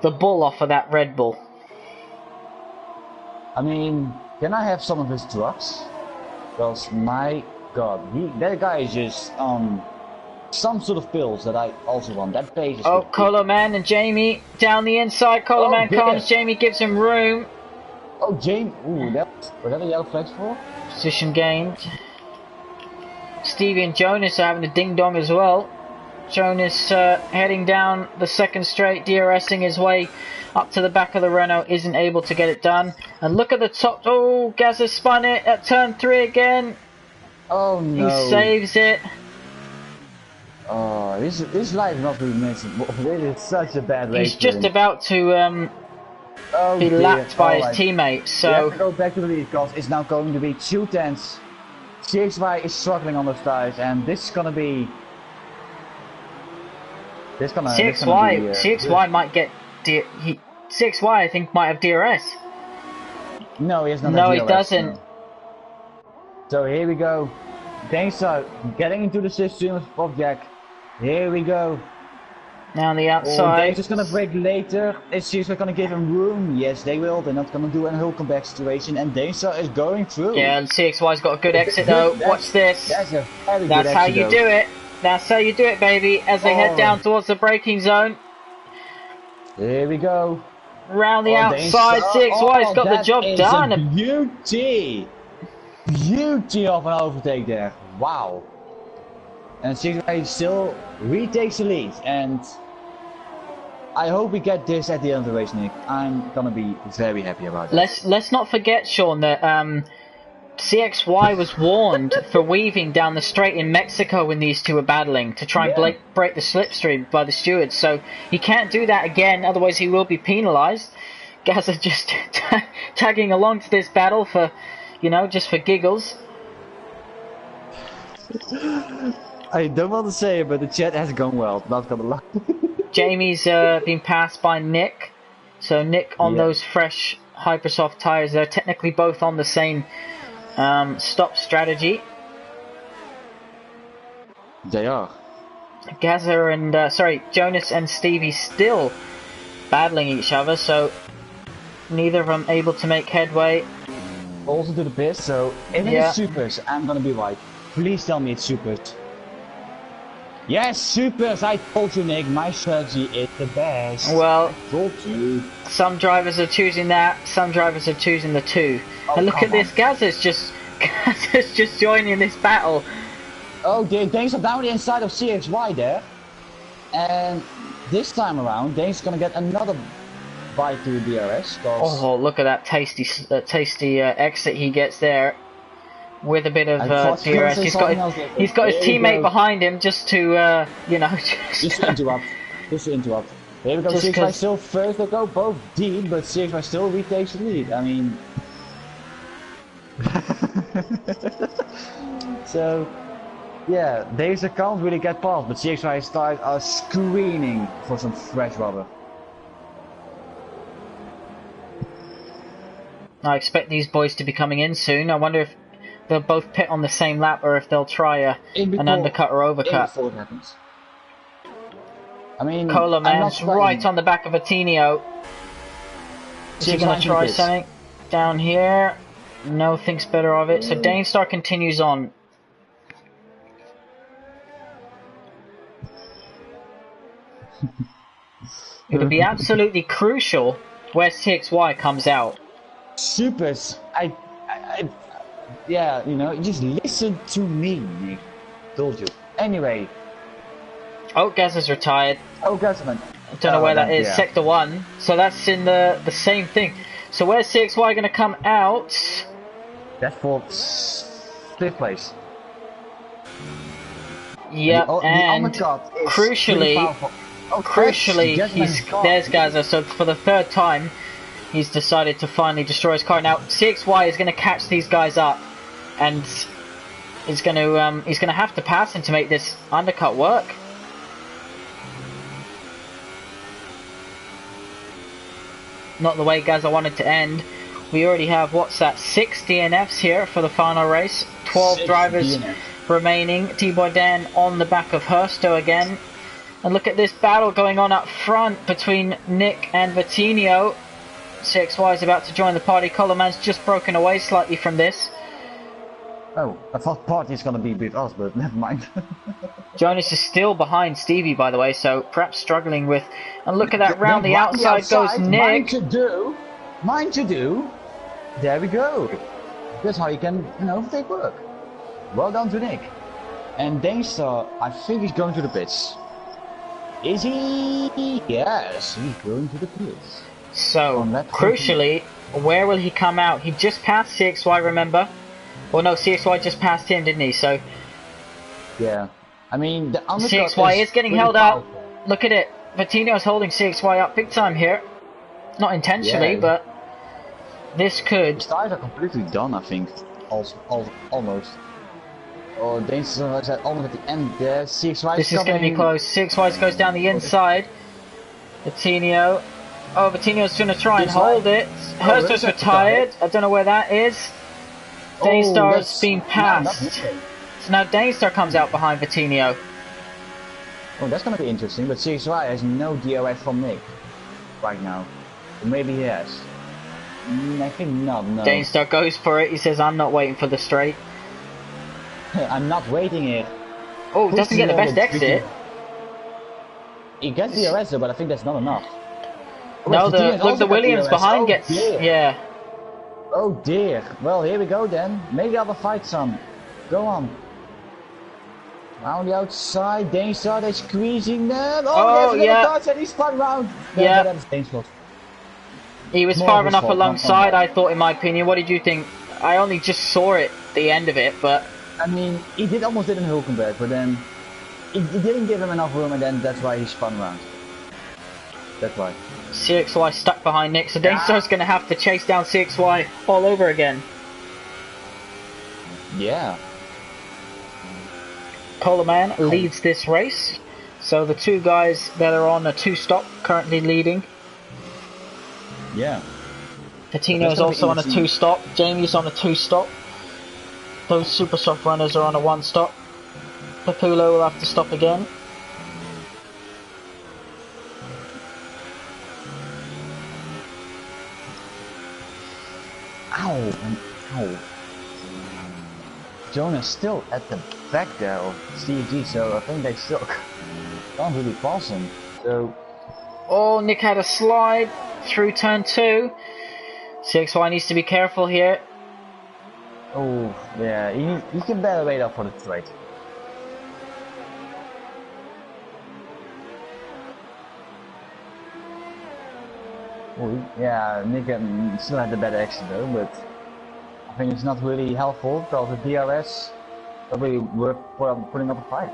the bull off of that Red Bull. I mean, can I have some of his drugs? Because my god, that guy is just on some sort of pills that I also want. That page is Coleman and Jamie down the inside. Coleman comes, Jamie gives him room. Oh, Jamie, ooh, was that a yellow flag for? Position gained. Stevie and Jonas are having a ding-dong as well. Jonas heading down the second straight, DRSing his way up to the back of the Renault, isn't able to get it done. And look at the top, oh, Gaza spun it at turn 3 again. Oh no. He saves it. Oh, this life not really missing. This is such a bad race. He's just about to be lapped by his teammates, so... We have to go back to the lead because it's now going to be 2 tenths. CXY is struggling on those tires, and this is gonna be... CXY might get... CXY I think might have DRS. No, he has not. No, DRS, he doesn't. No. So here we go. Dainstar getting into the system of Jack. Here we go. Now on the outside. They're just gonna brake later. Is CXY gonna give him room? Yes, they will. They're not gonna do a whole comeback situation, and Dainstar is going through. Yeah, and CXY's got a good exit though. Watch this. That's a very good That's how exit, you do it. That's how you do it, baby. As they head down towards the braking zone. Here we go. Round the outside, CXY's got the job done. A beauty! Beauty of an overtake there. Wow. And CXY still retakes the lead, and I hope we get this at the end of the race, Nick. I'm gonna be very happy about it. Let's not forget, Sean, that CXY was warned for weaving down the straight in Mexico when these two were battling to try and break the slipstream by the stewards. So he can't do that again, otherwise he will be penalised. Gaza just tagging along to this battle for, you know, just for giggles. I don't want to say it, but the chat has gone well. Not gonna lie. Jamie's been passed by Nick. So Nick on those fresh Hypersoft tyres. They're technically both on the same stop strategy. They are. Gaza and Jonas and Stevie still battling each other, so neither of them able to make headway. Also to the pit, so if it is supers, I'm gonna be right. Please tell me it's supers. Yes, supers! I told you, Nick, my strategy is the best. Well, I told you. Some drivers are choosing that, some drivers are choosing the 2. And look at this, Gaza's just joining this battle. Oh, Dane's down the inside of CXY there. And this time around, Dane's gonna get another bite to the DRS. Oh, look at that tasty exit he gets there. With a bit of DRS. He's got his teammate behind him just to, you know... Just to interrupt. Just to interrupt. Here we go, CXY still first, they go both deep, but CXY still retakes the lead. I mean... So... Yeah, Dazer can't really get past, but CXY tires are screaming for some fresh rubber. I expect these boys to be coming in soon. I wonder if they'll both pit on the same lap or if they'll try an undercut or overcut. Before it happens. I mean, Codemasters right on the back of Ateneo. Is he going to try something down here? No, thinks better of it. So Dainstar continues on. It'll be absolutely crucial where CXY comes out. Supers, yeah, you know, just listen to me, Nick. Told you. Anyway. Oh, Gaz is retired. Oh, Gazman. I don't know where that is. Yeah. Sector 1. So that's in the same thing. So where's CXY going to come out? That's for 5th place. Yep, and crucially, there's Gaza. So for the 3rd time, he's decided to finally destroy his car. Now CXY is going to catch these guys up, and he's going to have to pass him to make this undercut work. Not the way Gaza wanted to end. We already have, what's that, 6 DNFs here for the final race. 12 drivers remaining. T-Boy Dan on the back of Hersto again. And look at this battle going on up front between Nick and Vatinho. CXY is about to join the party. Coloman's just broken away slightly from this. Oh, I thought party's gonna be with us, but never mind. Jonas is still behind Stevie, by the way, so perhaps struggling with... And look at that, round the outside goes Nick. Mine to do. There we go. That's how you can, you know, take work. Well done to Nick. And Dainstar, I think he's going to the pits. Is he? Yes, he's going to the pits. So, crucially, where will he come out? He just passed CXY, remember? Well, no, CXY just passed him, didn't he? So, yeah, I mean, the undercut CXY is getting pretty held powerful. out. Look at it. Vitinho's holding CXY up big time here. Not intentionally, Yeah. but this could. The tires are completely done, I think. Almost. Oh, Danger is almost at the end there. CXY This is going to be close. CXY goes down the inside. Vitinho. Oh, Vitinho's going to try and hold it. Hersto's retired. I don't know where that is. Danestar's been passed. So now Danestar comes out behind Vitinho. Oh, that's gonna be interesting, but CXY has no DRS from Nick right now. Or maybe he has. I think not, no. Danestar goes for it. He says, I'm not waiting for the straight. I'm not waiting here. Oh, doesn't get the best exit. He gets DRS though, but I think that's not enough. No, the Williams behind gets... Dear. Yeah. Oh dear. Well, here we go then. Maybe I'll fight some. Go on. On the outside, Danestar, they're squeezing them. Oh yeah. Touch and he spun round. Yeah. That's Danestar. He was far enough alongside, I thought, in my opinion. What did you think? I only just saw it, the end of it, but... I mean, he almost did in Hulkenberg, but then... He didn't give him enough room, and then that's why he spun round. That's why. CXY stuck behind Nick, so Danestar's going to have to chase down CXY all over again. Yeah. Coleman leads this race, so the two guys that are on a two-stop currently leading. Yeah. Vitinho is also on a two-stop. Jamie's on a two-stop. Those super soft runners are on a one-stop. Papulo will have to stop again. Ow! Ow! Jonah's still at the back there of CG, so I think they still can't really pass him. So. Oh, Nick had a slide through turn 2. CXY needs to be careful here. Oh, yeah, he can better wait up for the straight. Oh, yeah, Nick still had the better exit though, but I think it's not really helpful because the DRS probably worth putting up a fight.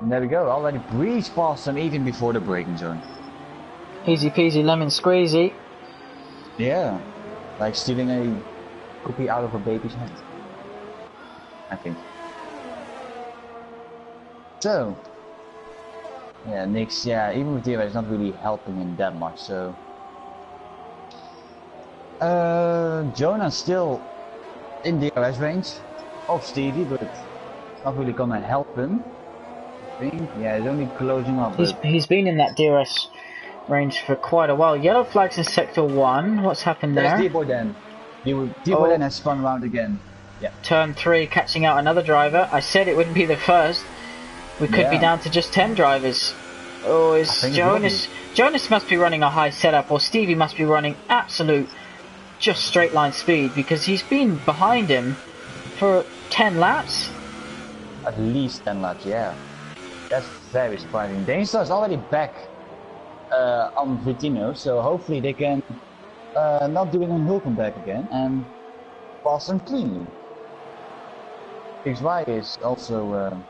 And there we go, already breezed past them even before the braking zone. Easy peasy lemon squeezy. Yeah, like stealing a cookie out of a baby's hand, I think. So, yeah, Nick's, even with DRS, not really helping him that much, so. Jonah's still in DRS range of Stevie, but it's not really gonna help him. I think, yeah, he's only closing up. He's been in that DRS range for quite a while. Yellow flags in sector 1. What's happened there? There's D-Boy then. D-Boy then has spun around again. Yeah. Turn 3, catching out another driver. I said it wouldn't be the first. We could be down to just 10 drivers. Oh, is Jonas? Jonas must be running a high setup, or Stevie must be running absolute just straight line speed, because he's been behind him for 10 laps. At least 10 laps, yeah. That's very surprising. Danestar is already back on Vitinho, so hopefully they can not do it on Hulkenberg again and pass them cleanly. XY is also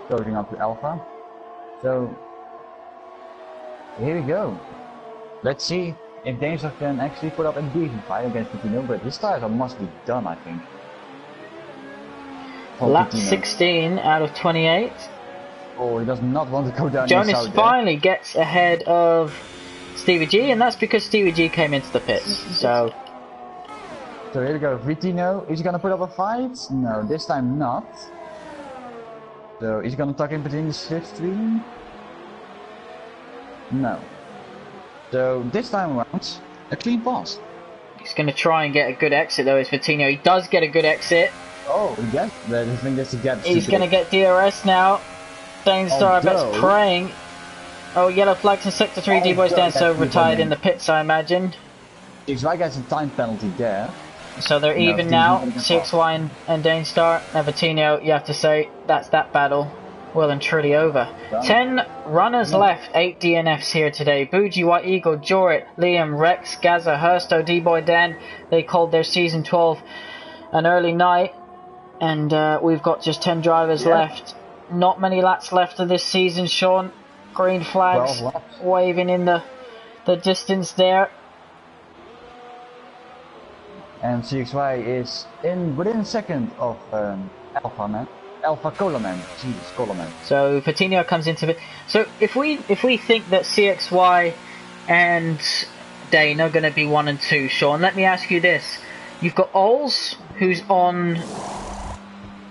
closing up to Alpha, so here we go. Let's see if Danestar can actually put up a decent fight against Vitinho, but his tires must be done, I think. Lap 16 out of 28. Oh, he does not want to go down. Jonas finally gets ahead of Stevie G, and that's because Stevie G came into the pits. So here we go. Vitinho, is he gonna put up a fight? No, this time not. So is he gonna tuck in between the slipstream? No. So this time around, a clean pass. He's gonna try and get a good exit though, is Vitinho. He does get a good exit. Oh, yes, I think that's a gap. He's gonna get DRS now. Danestar, I bet's praying. Oh, yellow flags in sector 3. D-Boy's down, so retired in the pits, I imagine. CXY gets a time penalty there. So they're even now. CXY and Danestar. And Vitinho, you have to say, that's that battle well and truly over. 10 runners left, 8 DNFs here today. Bougie, White Eagle, Jorit, Liam, Rex, Gaza, Hersto, D-Boy, Dan. They called their season 12 an early night. And we've got just 10 drivers left. not many laps left of this season, Sean. Green flags waving in the distance there. And CXY is within a second of Alpha Coleman. Jesus, Coleman. So Fatinho comes into it. So if we think that CXY and Dane are going to be 1 and 2, Sean, let me ask you this: you've got Ols, who's on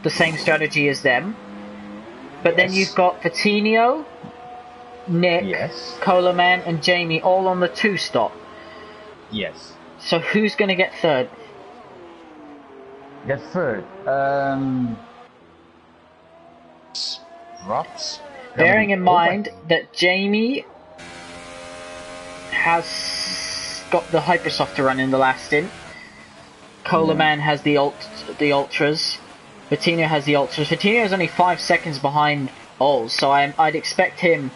the same strategy as them, but then you've got Fatinho, Nick, Coleman, and Jamie all on the 2-stop. Yes. So who's going to get third? Get third. Rots. Bearing in mind that Jamie has got the Hypersoft to run in the last stint. Coleman has the Ultras. Fatinho has the Ultras. Fatinho is only 5 seconds behind Ols, so I'd expect him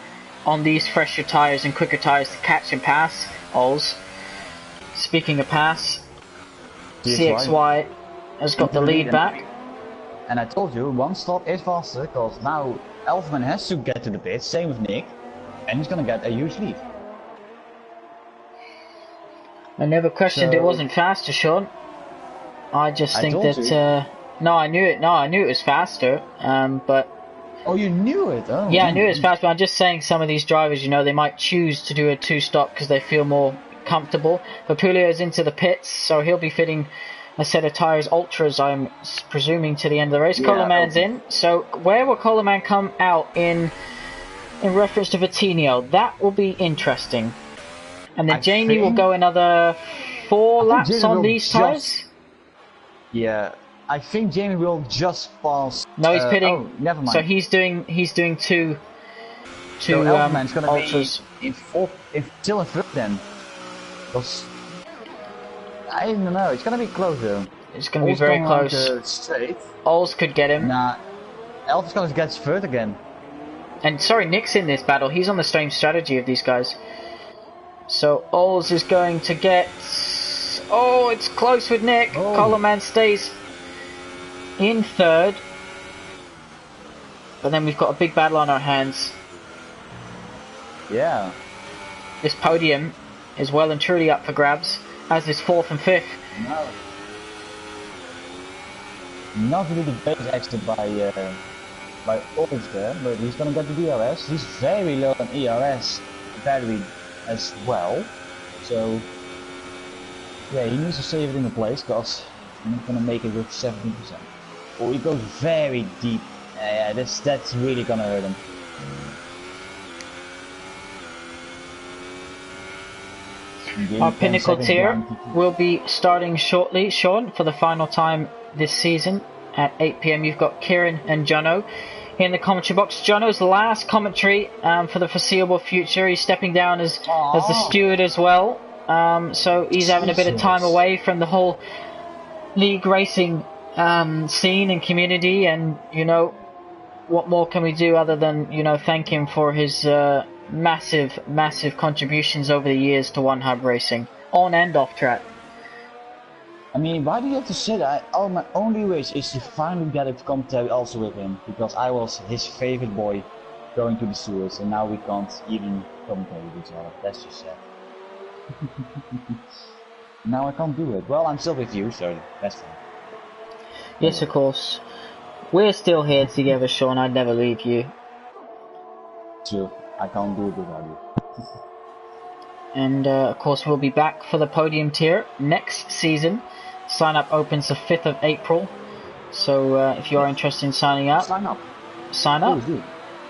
on these fresher tyres and quicker tyres to catch and pass Ols. Speaking of pass, CXY has got the lead back. And I told you, 1 stop is faster, because now Elfman has to get to the pit, same with Nick, and he's gonna get a huge lead. I never questioned it wasn't faster, Sean. I just think that... no, I knew it. No, I knew it was faster, but... Oh, you knew it? Oh, yeah, I knew it was faster, but I'm just saying some of these drivers, you know, they might choose to do a 2-stop because they feel more comfortable. But Pulio's into the pits, so he'll be fitting a set of tyres Ultras, I'm presuming, to the end of the race. Yeah, Coleman's in. So where will Coleman come out in reference to Fatinho? That will be interesting. And then Jamie will go another 4 laps on these tyres? Yeah, I think Jamie will just pass. No, he's pitting. Oh, never mind. So he's doing two so Elfman's gonna Ultras. Be in still in third then. Because I don't know, it's gonna be closer. It's gonna be very close. Ols could get him. Nah, Elf's gonna get third again. And sorry, Nick's in this battle. He's on the same strategy of these guys. So Ols is going to get... Oh, it's close with Nick. Oh. Coleman stays in third. But then we've got a big battle on our hands. Yeah. This podium is well and truly up for grabs, as is 4th and 5th. No. Not really the base extra by Ols there, but he's gonna get the DRS. He's very low on ERS battery as well, so yeah, he needs to save it in the place, because he's not gonna make it with 17%. Or he goes very deep. Yeah, that's really gonna hurt him. Our Pinnacle Tier will be starting shortly, Sean, for the final time this season at 8 PM. You've got Kieran and Jono in the commentary box. Jono's last commentary for the foreseeable future. He's stepping down as the steward as well. So he's having a bit of time away from the whole league racing scene and community. And, you know, what more can we do other than, you know, thank him for his massive contributions over the years to One Hub Racing, on and off track. I mean, why do you have to say that? My only wish is to finally get a commentary also with him, because I was his favorite boy going to the sewers, and now we can't even commentate with each other. That's just sad. Now I can't do it. Well, I'm still with you, so that's fine. Yes, of course. We're still here together, Sean. I'd never leave you. True. I can't do it without you. And of course, we'll be back for the Podium Tier next season. Sign up opens the 5th of April. So if you are interested in signing up, sign up.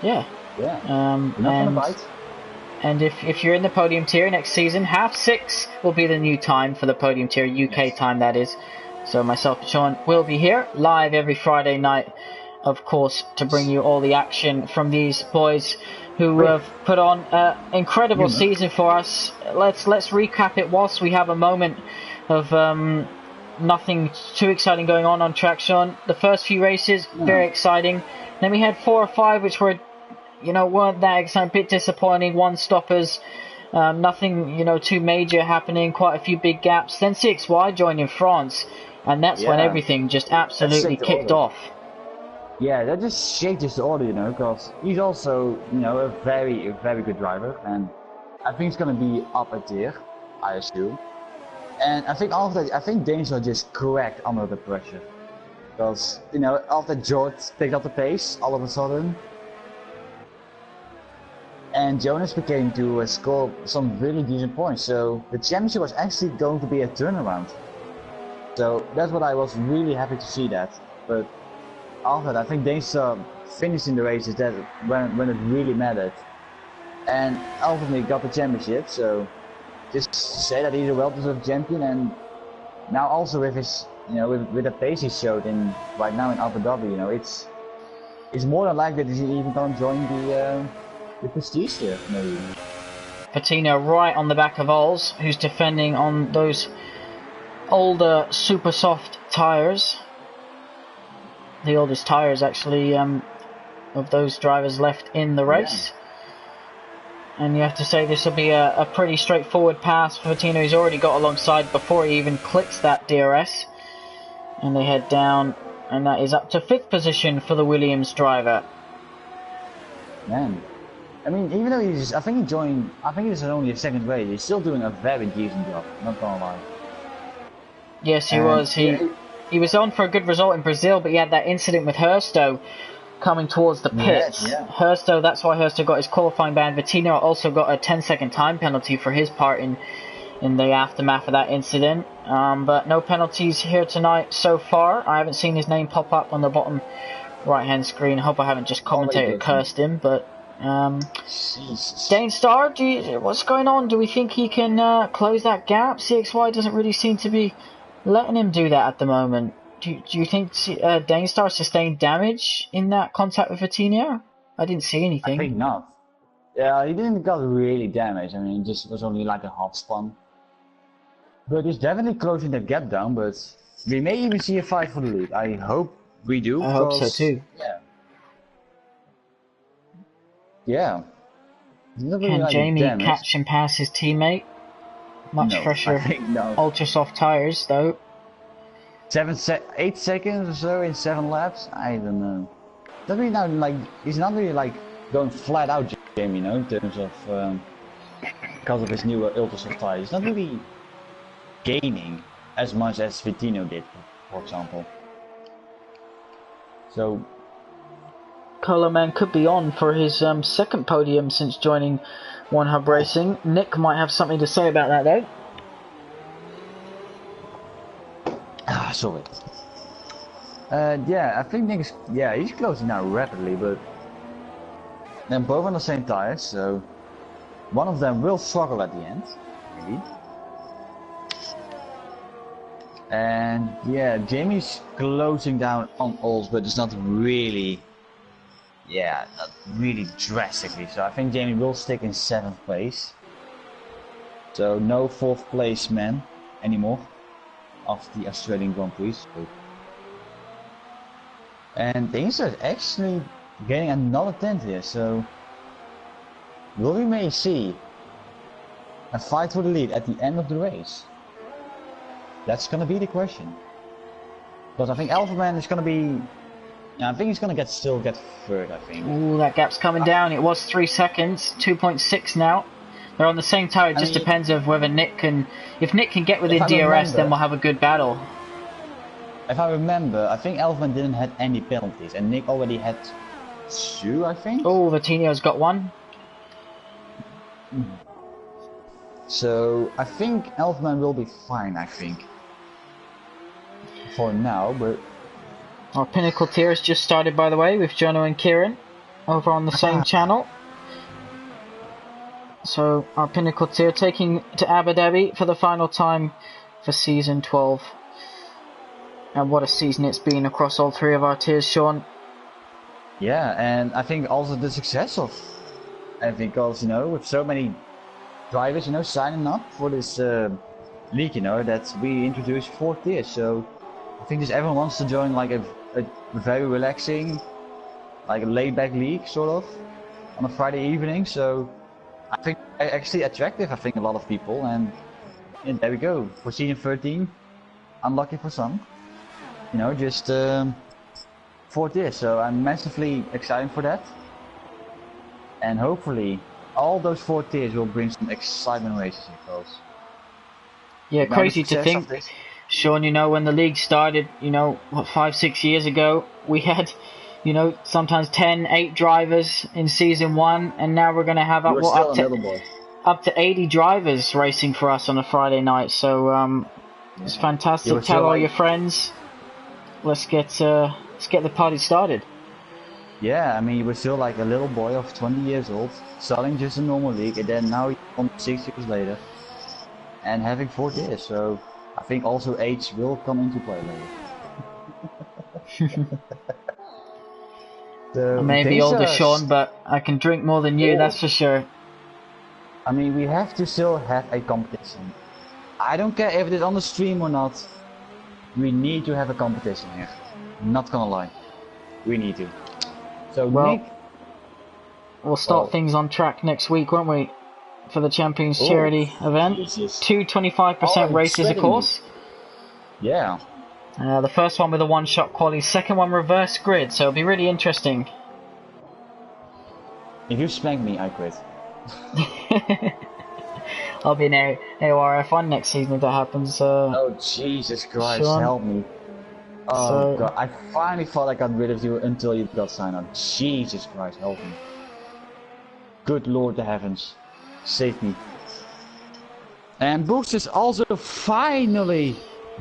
Yeah. Yeah. And if you're in the Podium Tier next season, 6:30 will be the new time for the Podium Tier, UK time that is. So myself and Sean will be here live every Friday night, of course, to bring you all the action from these boys who have put on an incredible season for us. Let's recap it whilst we have a moment of nothing too exciting going on track, Sean. The first few races, very exciting. Then we had 4 or 5 which were, you know, weren't that exciting, a bit disappointing, 1-stoppers. Nothing, you know, too major happening, quite a few big gaps. Then CXY joined in France, and that's when everything just absolutely kicked off. Yeah, that just changes the order, you know, because he's also, you know, a very good driver, and I think he's gonna be up a tier, I assume. And I think after that, I think Dainstar just cracked under the pressure, because you know, after George picked up the pace all of a sudden, and Jonas became to score some really decent points, so the championship was actually going to be a turnaround. So that's what I was really happy to see that, but. After that, I think Dainstar finishing the race is that when it really mattered, and ultimately got the championship. So just say that he's a well-deserved champion, and now also with his, you know, with the pace he showed in right now in Abu Dhabi, you know, it's more than likely that he's even gonna join the Prestige Tier maybe. Patina right on the back of Ols, who's defending on those older super soft tyres. The oldest tyres actually of those drivers left in the race. Yeah. And you have to say this will be a pretty straightforward pass for Patina. He's already got alongside before he even clicks that DRS. And they head down, and that is up to 5th position for the Williams driver. Man, I mean, even though I think this is only his 2nd race, he's still doing a very decent job, not gonna lie. Yes, he was. He was on for a good result in Brazil, but he had that incident with Hersto coming towards the pits. Yeah. Hersto, that's why Hersto got his qualifying ban. Patina also got a 10-second time penalty for his part in the aftermath of that incident. But no penalties here tonight so far. I haven't seen his name pop up on the bottom right-hand screen. Hope I haven't just commentated cursed him, but... Dainstar, what's going on? Do we think he can close that gap? CXY doesn't really seem to be letting him do that at the moment. Do you think Dainstar sustained damage in that contact with Patina? I didn't see anything. I think not. Yeah, he didn't got really damaged. I mean, it just was only like a hot spun. But he's definitely closing the gap down, but we may even see a fight for the lead. I hope we do. I hope so too. Yeah. Can like Jamie damage. catch and pass his teammate? Much fresher. No. Ultra soft tires though. 8 seconds or so in 7 laps? I don't know. Doesn't really not like he's not really like going flat out, Jamie, you know, in terms of because of his new ultra soft tires. He's not really gaining as much as Vitino did, for example. So Coloman could be on for his 2nd podium since joining One Hub Racing. Nick might have something to say about that though. Sorry. Yeah, I think Nick's, he's closing now rapidly, but they're both on the same tires, so one of them will struggle at the end, maybe. And yeah, Jamie's closing down on Ols, but it's not really, not really drastically. So I think Jamie will stick in 7th place. So no 4th place man anymore after the Australian Grand Prix. So. And Dainstar is actually getting another 10th here, so we may see a fight for the lead at the end of the race. That's gonna be the question. Because I think Alphaman is gonna be, I think he's gonna still get 3rd, I think. Ooh, that gap's coming down. It was 3 seconds, 2.6 now. They're on the same tire. It just depends of whether Nick can, if Nick can get within DRS, then we'll have a good battle. If I remember, I think Alphaman didn't have any penalties, and Nick already had 2, I think. Oh, Vitinho's got 1. So I think Alphaman will be fine, I think. For now, but our Pinnacle Tier has just started, by the way, with Jono and Kieran over on the same channel. So our Pinnacle Tier taking to Abu Dhabi for the final time for season 12. And what a season it's been across all 3 of our tiers, Sean. Yeah, and I think also the success of, and because, you know, with so many drivers, you know, signing up for this league, you know, that we introduced 4 tiers. So I think just everyone wants to join like a very relaxing, like a laid-back league, sort of, on a Friday evening. So I think actually attractive, I think, a lot of people, and there we go, for season 13, unlucky for some, you know, just 4 4 tiers, so I'm massively excited for that. And hopefully, all those 4 tiers will bring some excitement races, I suppose. Yeah, crazy to think, Sean, you know, when the league started, you know, what, 5-6 years ago, we had, you know, sometimes 10, 8 drivers in season 1, and now we're going to have up to 80 drivers racing for us on a Friday night. So it's fantastic. Tell all your friends. Let's get the party started. Yeah, I mean, you were still like a little boy of 20 years old, starting just a normal league, and then now you're on 6 years later, and having 4 tiers. So I think also age will come into play later. I may be older, Sean, but I can drink more than you, that's for sure. I mean, we have to still have a competition. I don't care if it is on the stream or not. We need to have a competition here. Not gonna lie. We need to. So well, Nick... We'll start things on track next week, won't we? For the Champions Charity event. Jesus. 2 25% races, of course. Yeah. The first one with a one-shot quali, second one reverse grid, so it'll be really interesting. If you spank me, I quit. I'll be in AORF1 next season if that happens. Oh Jesus Christ, Sean. Help me. Oh God, I finally thought I got rid of you until you got signed on. Jesus Christ, help me. Good Lord the heavens. Save me. And Boosters also finally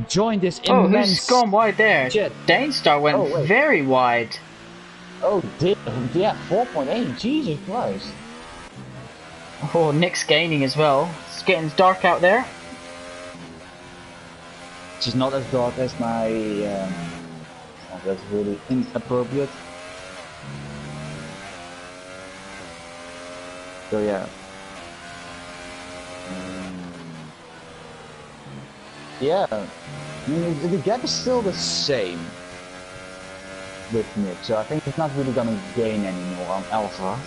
joined this immense... Oh, who's gone wide there? Danestar went very wide. Oh, yeah, 4.8. Jesus Christ. Oh, Nick's gaining as well. It's getting dark out there. It's not as dark as my... oh, that's really inappropriate. So yeah. Yeah, I mean, the gap is still the same with Nick, so I think he's not really gonna gain anymore on Alpha.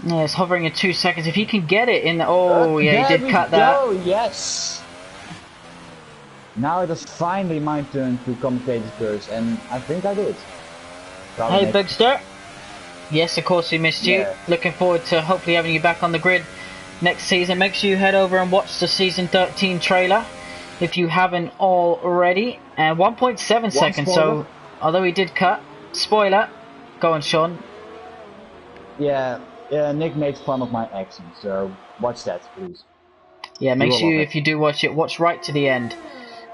Yeah, it's hovering at 2 seconds. If he can get it in the... Oh, yeah, he did cut that. Oh, yes! Now it is finally my turn to commentate this first, and I think I did. Probably hey, Bugster. Yes, of course we missed you. Yeah. Looking forward to hopefully having you back on the grid next season. Make sure you head over and watch the Season 13 trailer if you haven't already. And 1.7 seconds, so although he did cut, spoiler, go on Sean. Yeah, Nick made fun of my accent, so watch that please. Yeah, make sure if you do watch it, watch right to the end.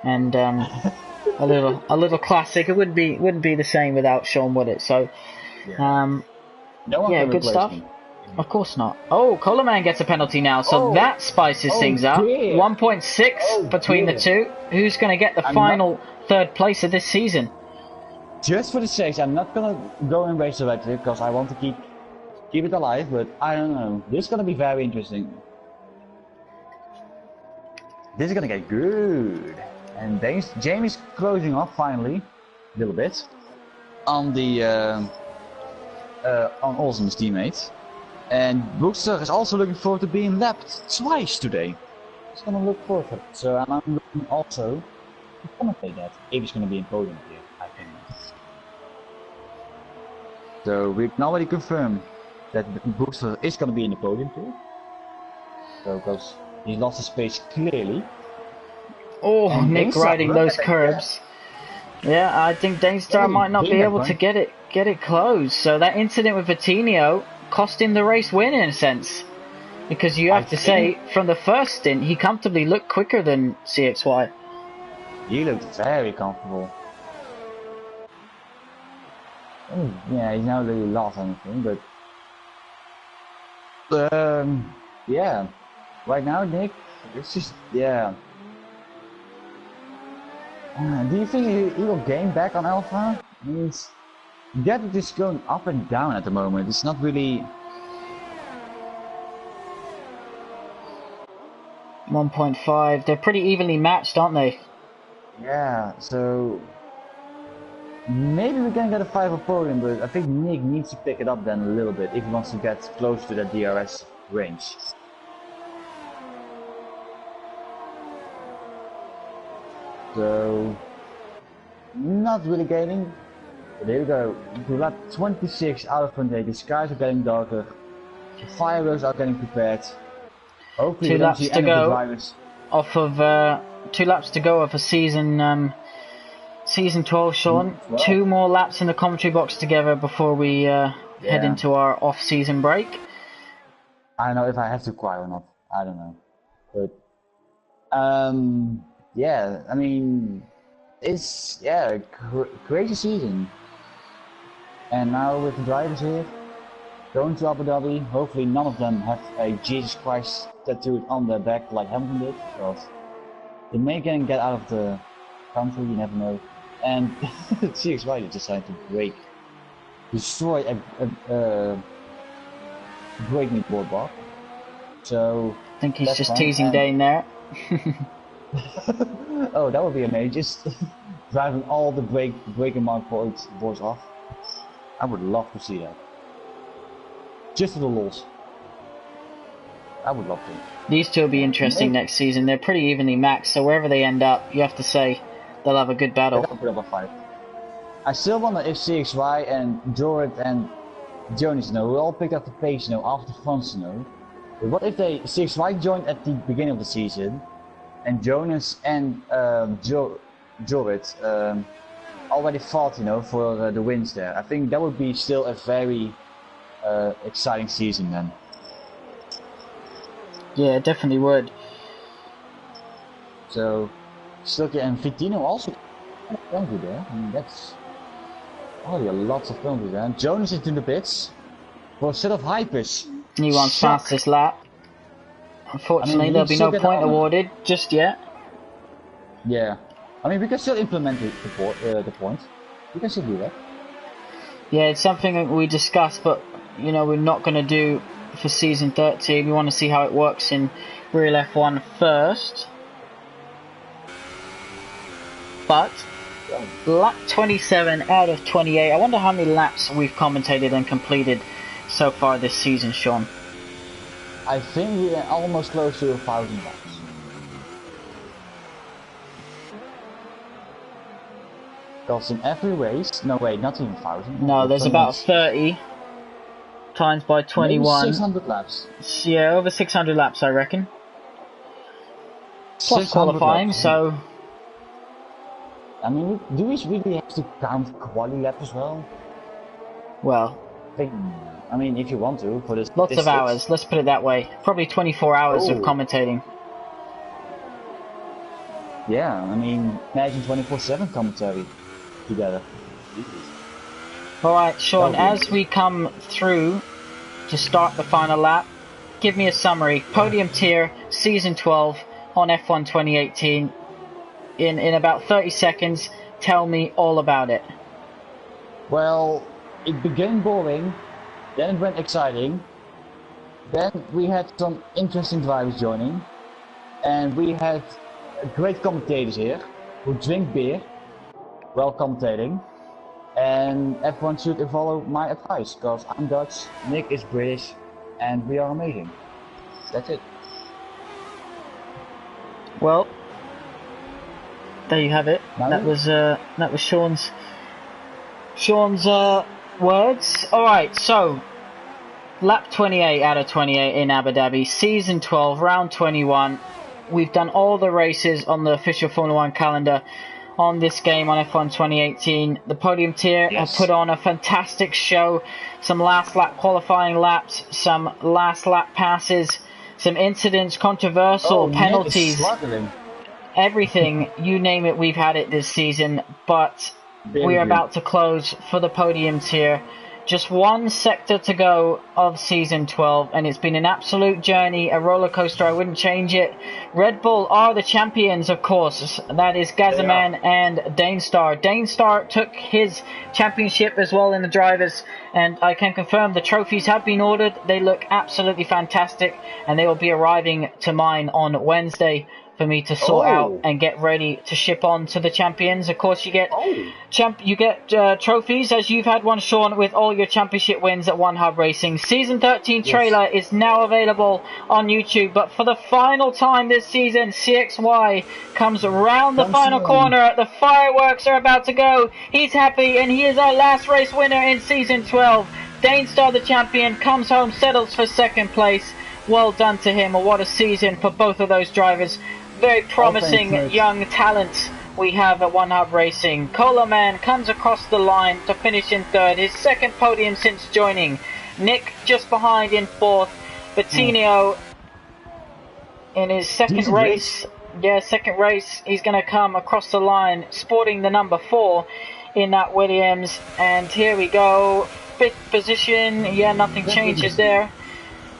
And a little classic. It wouldn't be the same without Sean, would it? So no one can good stuff. Me. Of course not. Oh, Coleman gets a penalty now, so that spices things up. 1.6 between the two. Who's going to get the final third place of this season? Just for the sake, I'm not going to go and race directly because I want to keep it alive, but I don't know. This is going to be very interesting. This is going to get good. And Jamie's closing off finally, a little bit, on the on Olsen's teammates. And Bookster is also looking forward to being lapped twice today. He's gonna look forward to it. So I'm looking also to commentate that if he's gonna be in Podium Tier, I think. So we can already confirm that Bookster is gonna be in the Podium Tier. So because he lost his space clearly. Oh, and Nick riding those curbs. Yeah, I think Danestar might not be able to get it closed. So that incident with Vitinho cost him the race win in a sense, because you have to say from the first stint he comfortably looked quicker than CXY. He looked very comfortable. Oh, yeah, he's not really lost anything, but yeah, right now Nick, it's just do you think he will gain back on Alpha? I mean, that is just going up and down at the moment. It's not really... 1.5. They're pretty evenly matched, aren't they? Yeah, so... maybe we can get a 5 podium, but I think Nick needs to pick it up then a little bit if he wants to get close to that DRS range. So... not really gaining. But here we go. To lap 26 out of 28. The skies are getting darker. The fireworks are getting prepared. Hopefully, we don't see any of the drivers. Off of 2 laps to go of a season 12, Sean. 12. 2 more laps in the commentary box together before we head into our off-season break. I don't know if I have to cry or not. I don't know. But yeah, I mean, it's crazy season. And now with the drivers here going to Abu Dhabi, hopefully none of them have a Jesus Christ tattooed on their back like Hamilton did, because they may get out of the country, you never know. And CXY decided to destroy a break me board bar. So I think he's just teasing Dane there. Oh, that would be amazing. Just driving all the breaking mark boards off. I would love to see that. Just for the lols. I would love to. These two will be interesting next season. They're pretty evenly maxed, so wherever they end up, you have to say they'll have a good battle. They'll put up a fight. I still wonder if CXY and Jorrit and Jonas, we all picked up the pace, after France, But what if CXY joined at the beginning of the season, and Jonas and Jorrit already fought, for the wins there? I think that would be still a very exciting season then. Yeah, it definitely would. So, Silke and Vitino also penalty there. I mean, that's already lots of penalties there. And Jonas is in the pits for a set of hypers. He wants fastest lap. Unfortunately, there'll be no point awarded just yet. Yeah. I mean, we can still implement the point. We can still do that. Yeah, it's something that we discussed, but we're not going to do for season 13. We want to see how it works in real F1 first. But lap 27 out of 28. I wonder how many laps we've commentated and completed so far this season, Sean. I think we are almost close to 1,000 laps. Because in every race, no wait, not even 1,000. No, there's about 30 times by 21. Maybe 600 laps. Yeah, over 600 laps, I reckon. Plus qualifying, laps. So. I mean, do we really have to count quali laps as well? Well. I mean, if you want to, for this. Lots of hours, let's put it that way. Probably 24 hours of commentating. Yeah, I mean, imagine 24/7 commentary together. Alright, Sean, as we come through to start the final lap, give me a summary. Podium Tier, Season 12 on F1 2018. In about 30 seconds, tell me all about it. Well, it began boring, then it went exciting, then we had some interesting drivers joining, and we had great commentators here who drink beer while commentating, and everyone should follow my advice, because I'm Dutch, Nick is British, and we are amazing. That's it. Well, there you have it. That was Sean's words. Alright, so lap 28 out of 28 in Abu Dhabi, season 12, round 21. We've done all the races on the official Formula 1 calendar on this game on F1 2018. The Podium Tier have put on a fantastic show. Some last lap qualifying laps, some last lap passes, some incidents, controversial penalties. Everything, you name it, we've had it this season, but we're about to close for the Podium Tier. Just one sector to go of Season 12, and it's been an absolute journey, a roller coaster. I wouldn't change it. Red Bull are the champions, of course. That is Gazzaman and Danestar. Danestar took his championship as well in the drivers, And I can confirm the trophies have been ordered. They look absolutely fantastic, and they will be arriving to mine on Wednesday for me to sort out and get ready to ship on to the champions. Of course, you get trophies, as you've had one, Sean, with all your championship wins at One Hub Racing. Season 13 trailer is now available on YouTube, but for the final time this season, CXY comes around the final corner. The fireworks are about to go. He's happy, and he is our last race winner in Season 12. Danestar, the champion, comes home, settles for second place. Well done to him. What a season for both of those drivers. Very promising young talents we have at One Hub Racing. Cola Man comes across the line to finish in third, his second podium since joining. Nick just behind in fourth. Bettinio in his second race. Yeah, second race. He's going to come across the line sporting the number 4 in that Williams. And here we go. 5th position. Yeah, nothing changes there.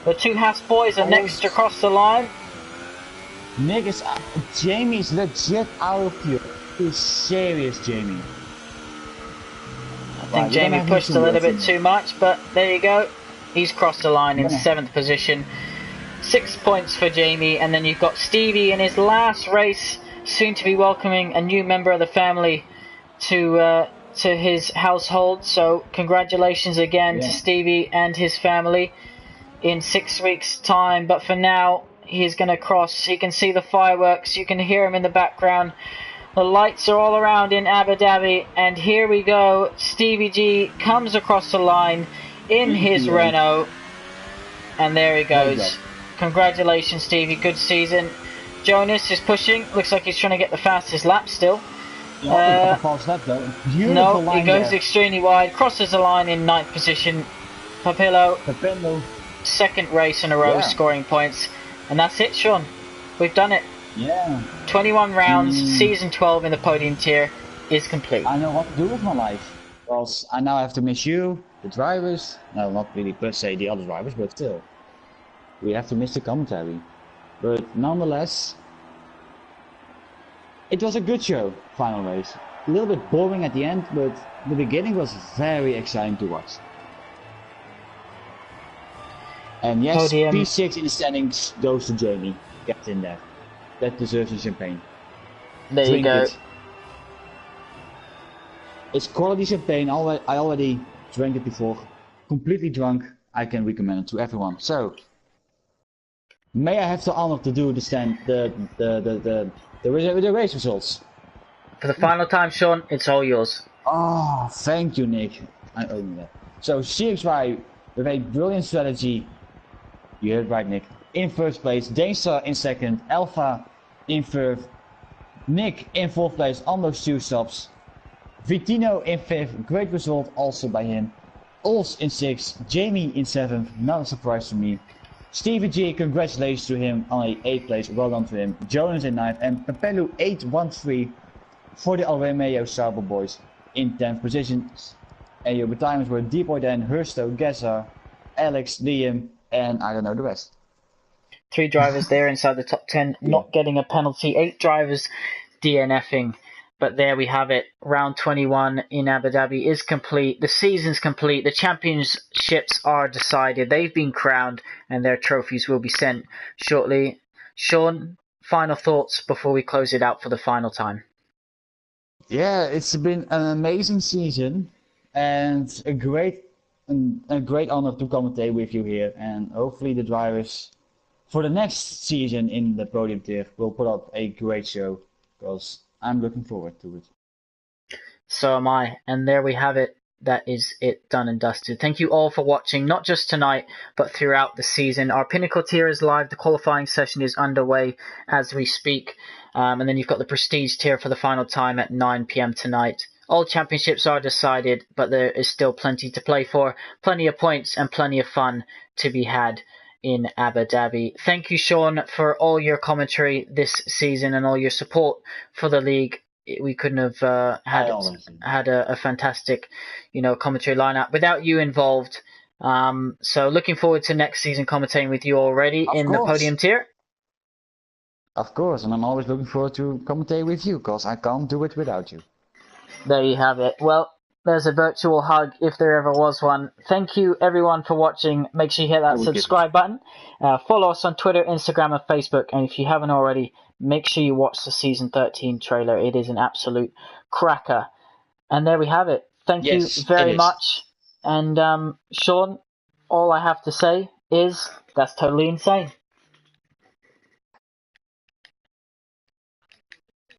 The two Haas boys are next across the line. Nick is Jamie's legit out of here. He's serious, Jamie. I think Jamie pushed a little bit too much, but there you go. He's crossed the line in 7th position. 6 points for Jamie, and then you've got Stevie in his last race, soon to be welcoming a new member of the family to his household. So congratulations again to Stevie and his family in 6 weeks' time. But for now, he's going to cross. You can see the fireworks. You can hear him in the background. The lights are all around in Abu Dhabi. And here we go. Stevie G comes across the line in his Renault. And there he goes. Congratulations, Stevie. Good season. Jonas is pushing. Looks like he's trying to get the fastest lap still. No, he goes extremely wide. Crosses the line in 9th position. Papillo. Second race in a row scoring points. And that's it, Sean. We've done it. Yeah. 21 rounds, Season 12 in the Podium Tier is complete. I know what to do with my life. Because I now have to miss you, the drivers. No, not really per se the other drivers, but still. We have to miss the commentary. But nonetheless, it was a good show, final race. A little bit boring at the end, but the beginning was very exciting to watch. And yes, Podium. P6 in the standings goes to Jamie. Get in there. That deserves a champagne. There you go. It's quality champagne. I already drank it before. Completely drunk. I can recommend it to everyone. So, may I have the honor to do the race results? For the final time, Sean, it's all yours. Oh, thank you, Nick. I own that. So, CXY with a brilliant strategy. You heard it right, Nick. In first place, Danestar in second, Alpha in third, Nick in fourth place on those 2 stops, Vitino in fifth, great result also by him, Ols in sixth, Jamie in seventh, not a surprise to me, Stevie G, congratulations to him on a 8th place, well done to him, Jonas in 9th, and Papelu 813 for the Al Romeo Sauber boys in 10th position. And your retirements were Deepoy Dan, Hursto, Geza, Alex, Liam, and I don't know the rest. 3 drivers there inside the top 10, not getting a penalty. 8 drivers DNFing. But there we have it. Round 21 in Abu Dhabi is complete. The season's complete. The championships are decided. They've been crowned, and their trophies will be sent shortly. Sean, final thoughts before we close it out for the final time. Yeah, it's been an amazing season, and a great honor to commentate with you here, and hopefully the drivers for the next season in the Podium Tier will put up a great show, because I'm looking forward to it. So am I, and there we have it. That is it, done and dusted. Thank you all for watching, not just tonight, but throughout the season. Our Pinnacle Tier is live. The qualifying session is underway as we speak. And then you've got the Prestige Tier for the final time at 9 PM tonight. All championships are decided, but there is still plenty to play for, plenty of points and plenty of fun to be had in Abu Dhabi. Thank you, Sean, for all your commentary this season and all your support for the league. We couldn't have had a fantastic, commentary lineup without you involved. So looking forward to next season commentating with you already in the Podium Tier. Of course, and I'm always looking forward to commentate with you, because I can't do it without you. There you have it. Well, There's a virtual hug if there ever was one. Thank you everyone for watching. Make sure you hit that subscribe button. Follow us on Twitter, Instagram and Facebook. And if you haven't already, make sure you watch the Season 13 trailer. It is an absolute cracker. And there we have it. Thank you very much. And Sean, all I have to say is that's totally insane.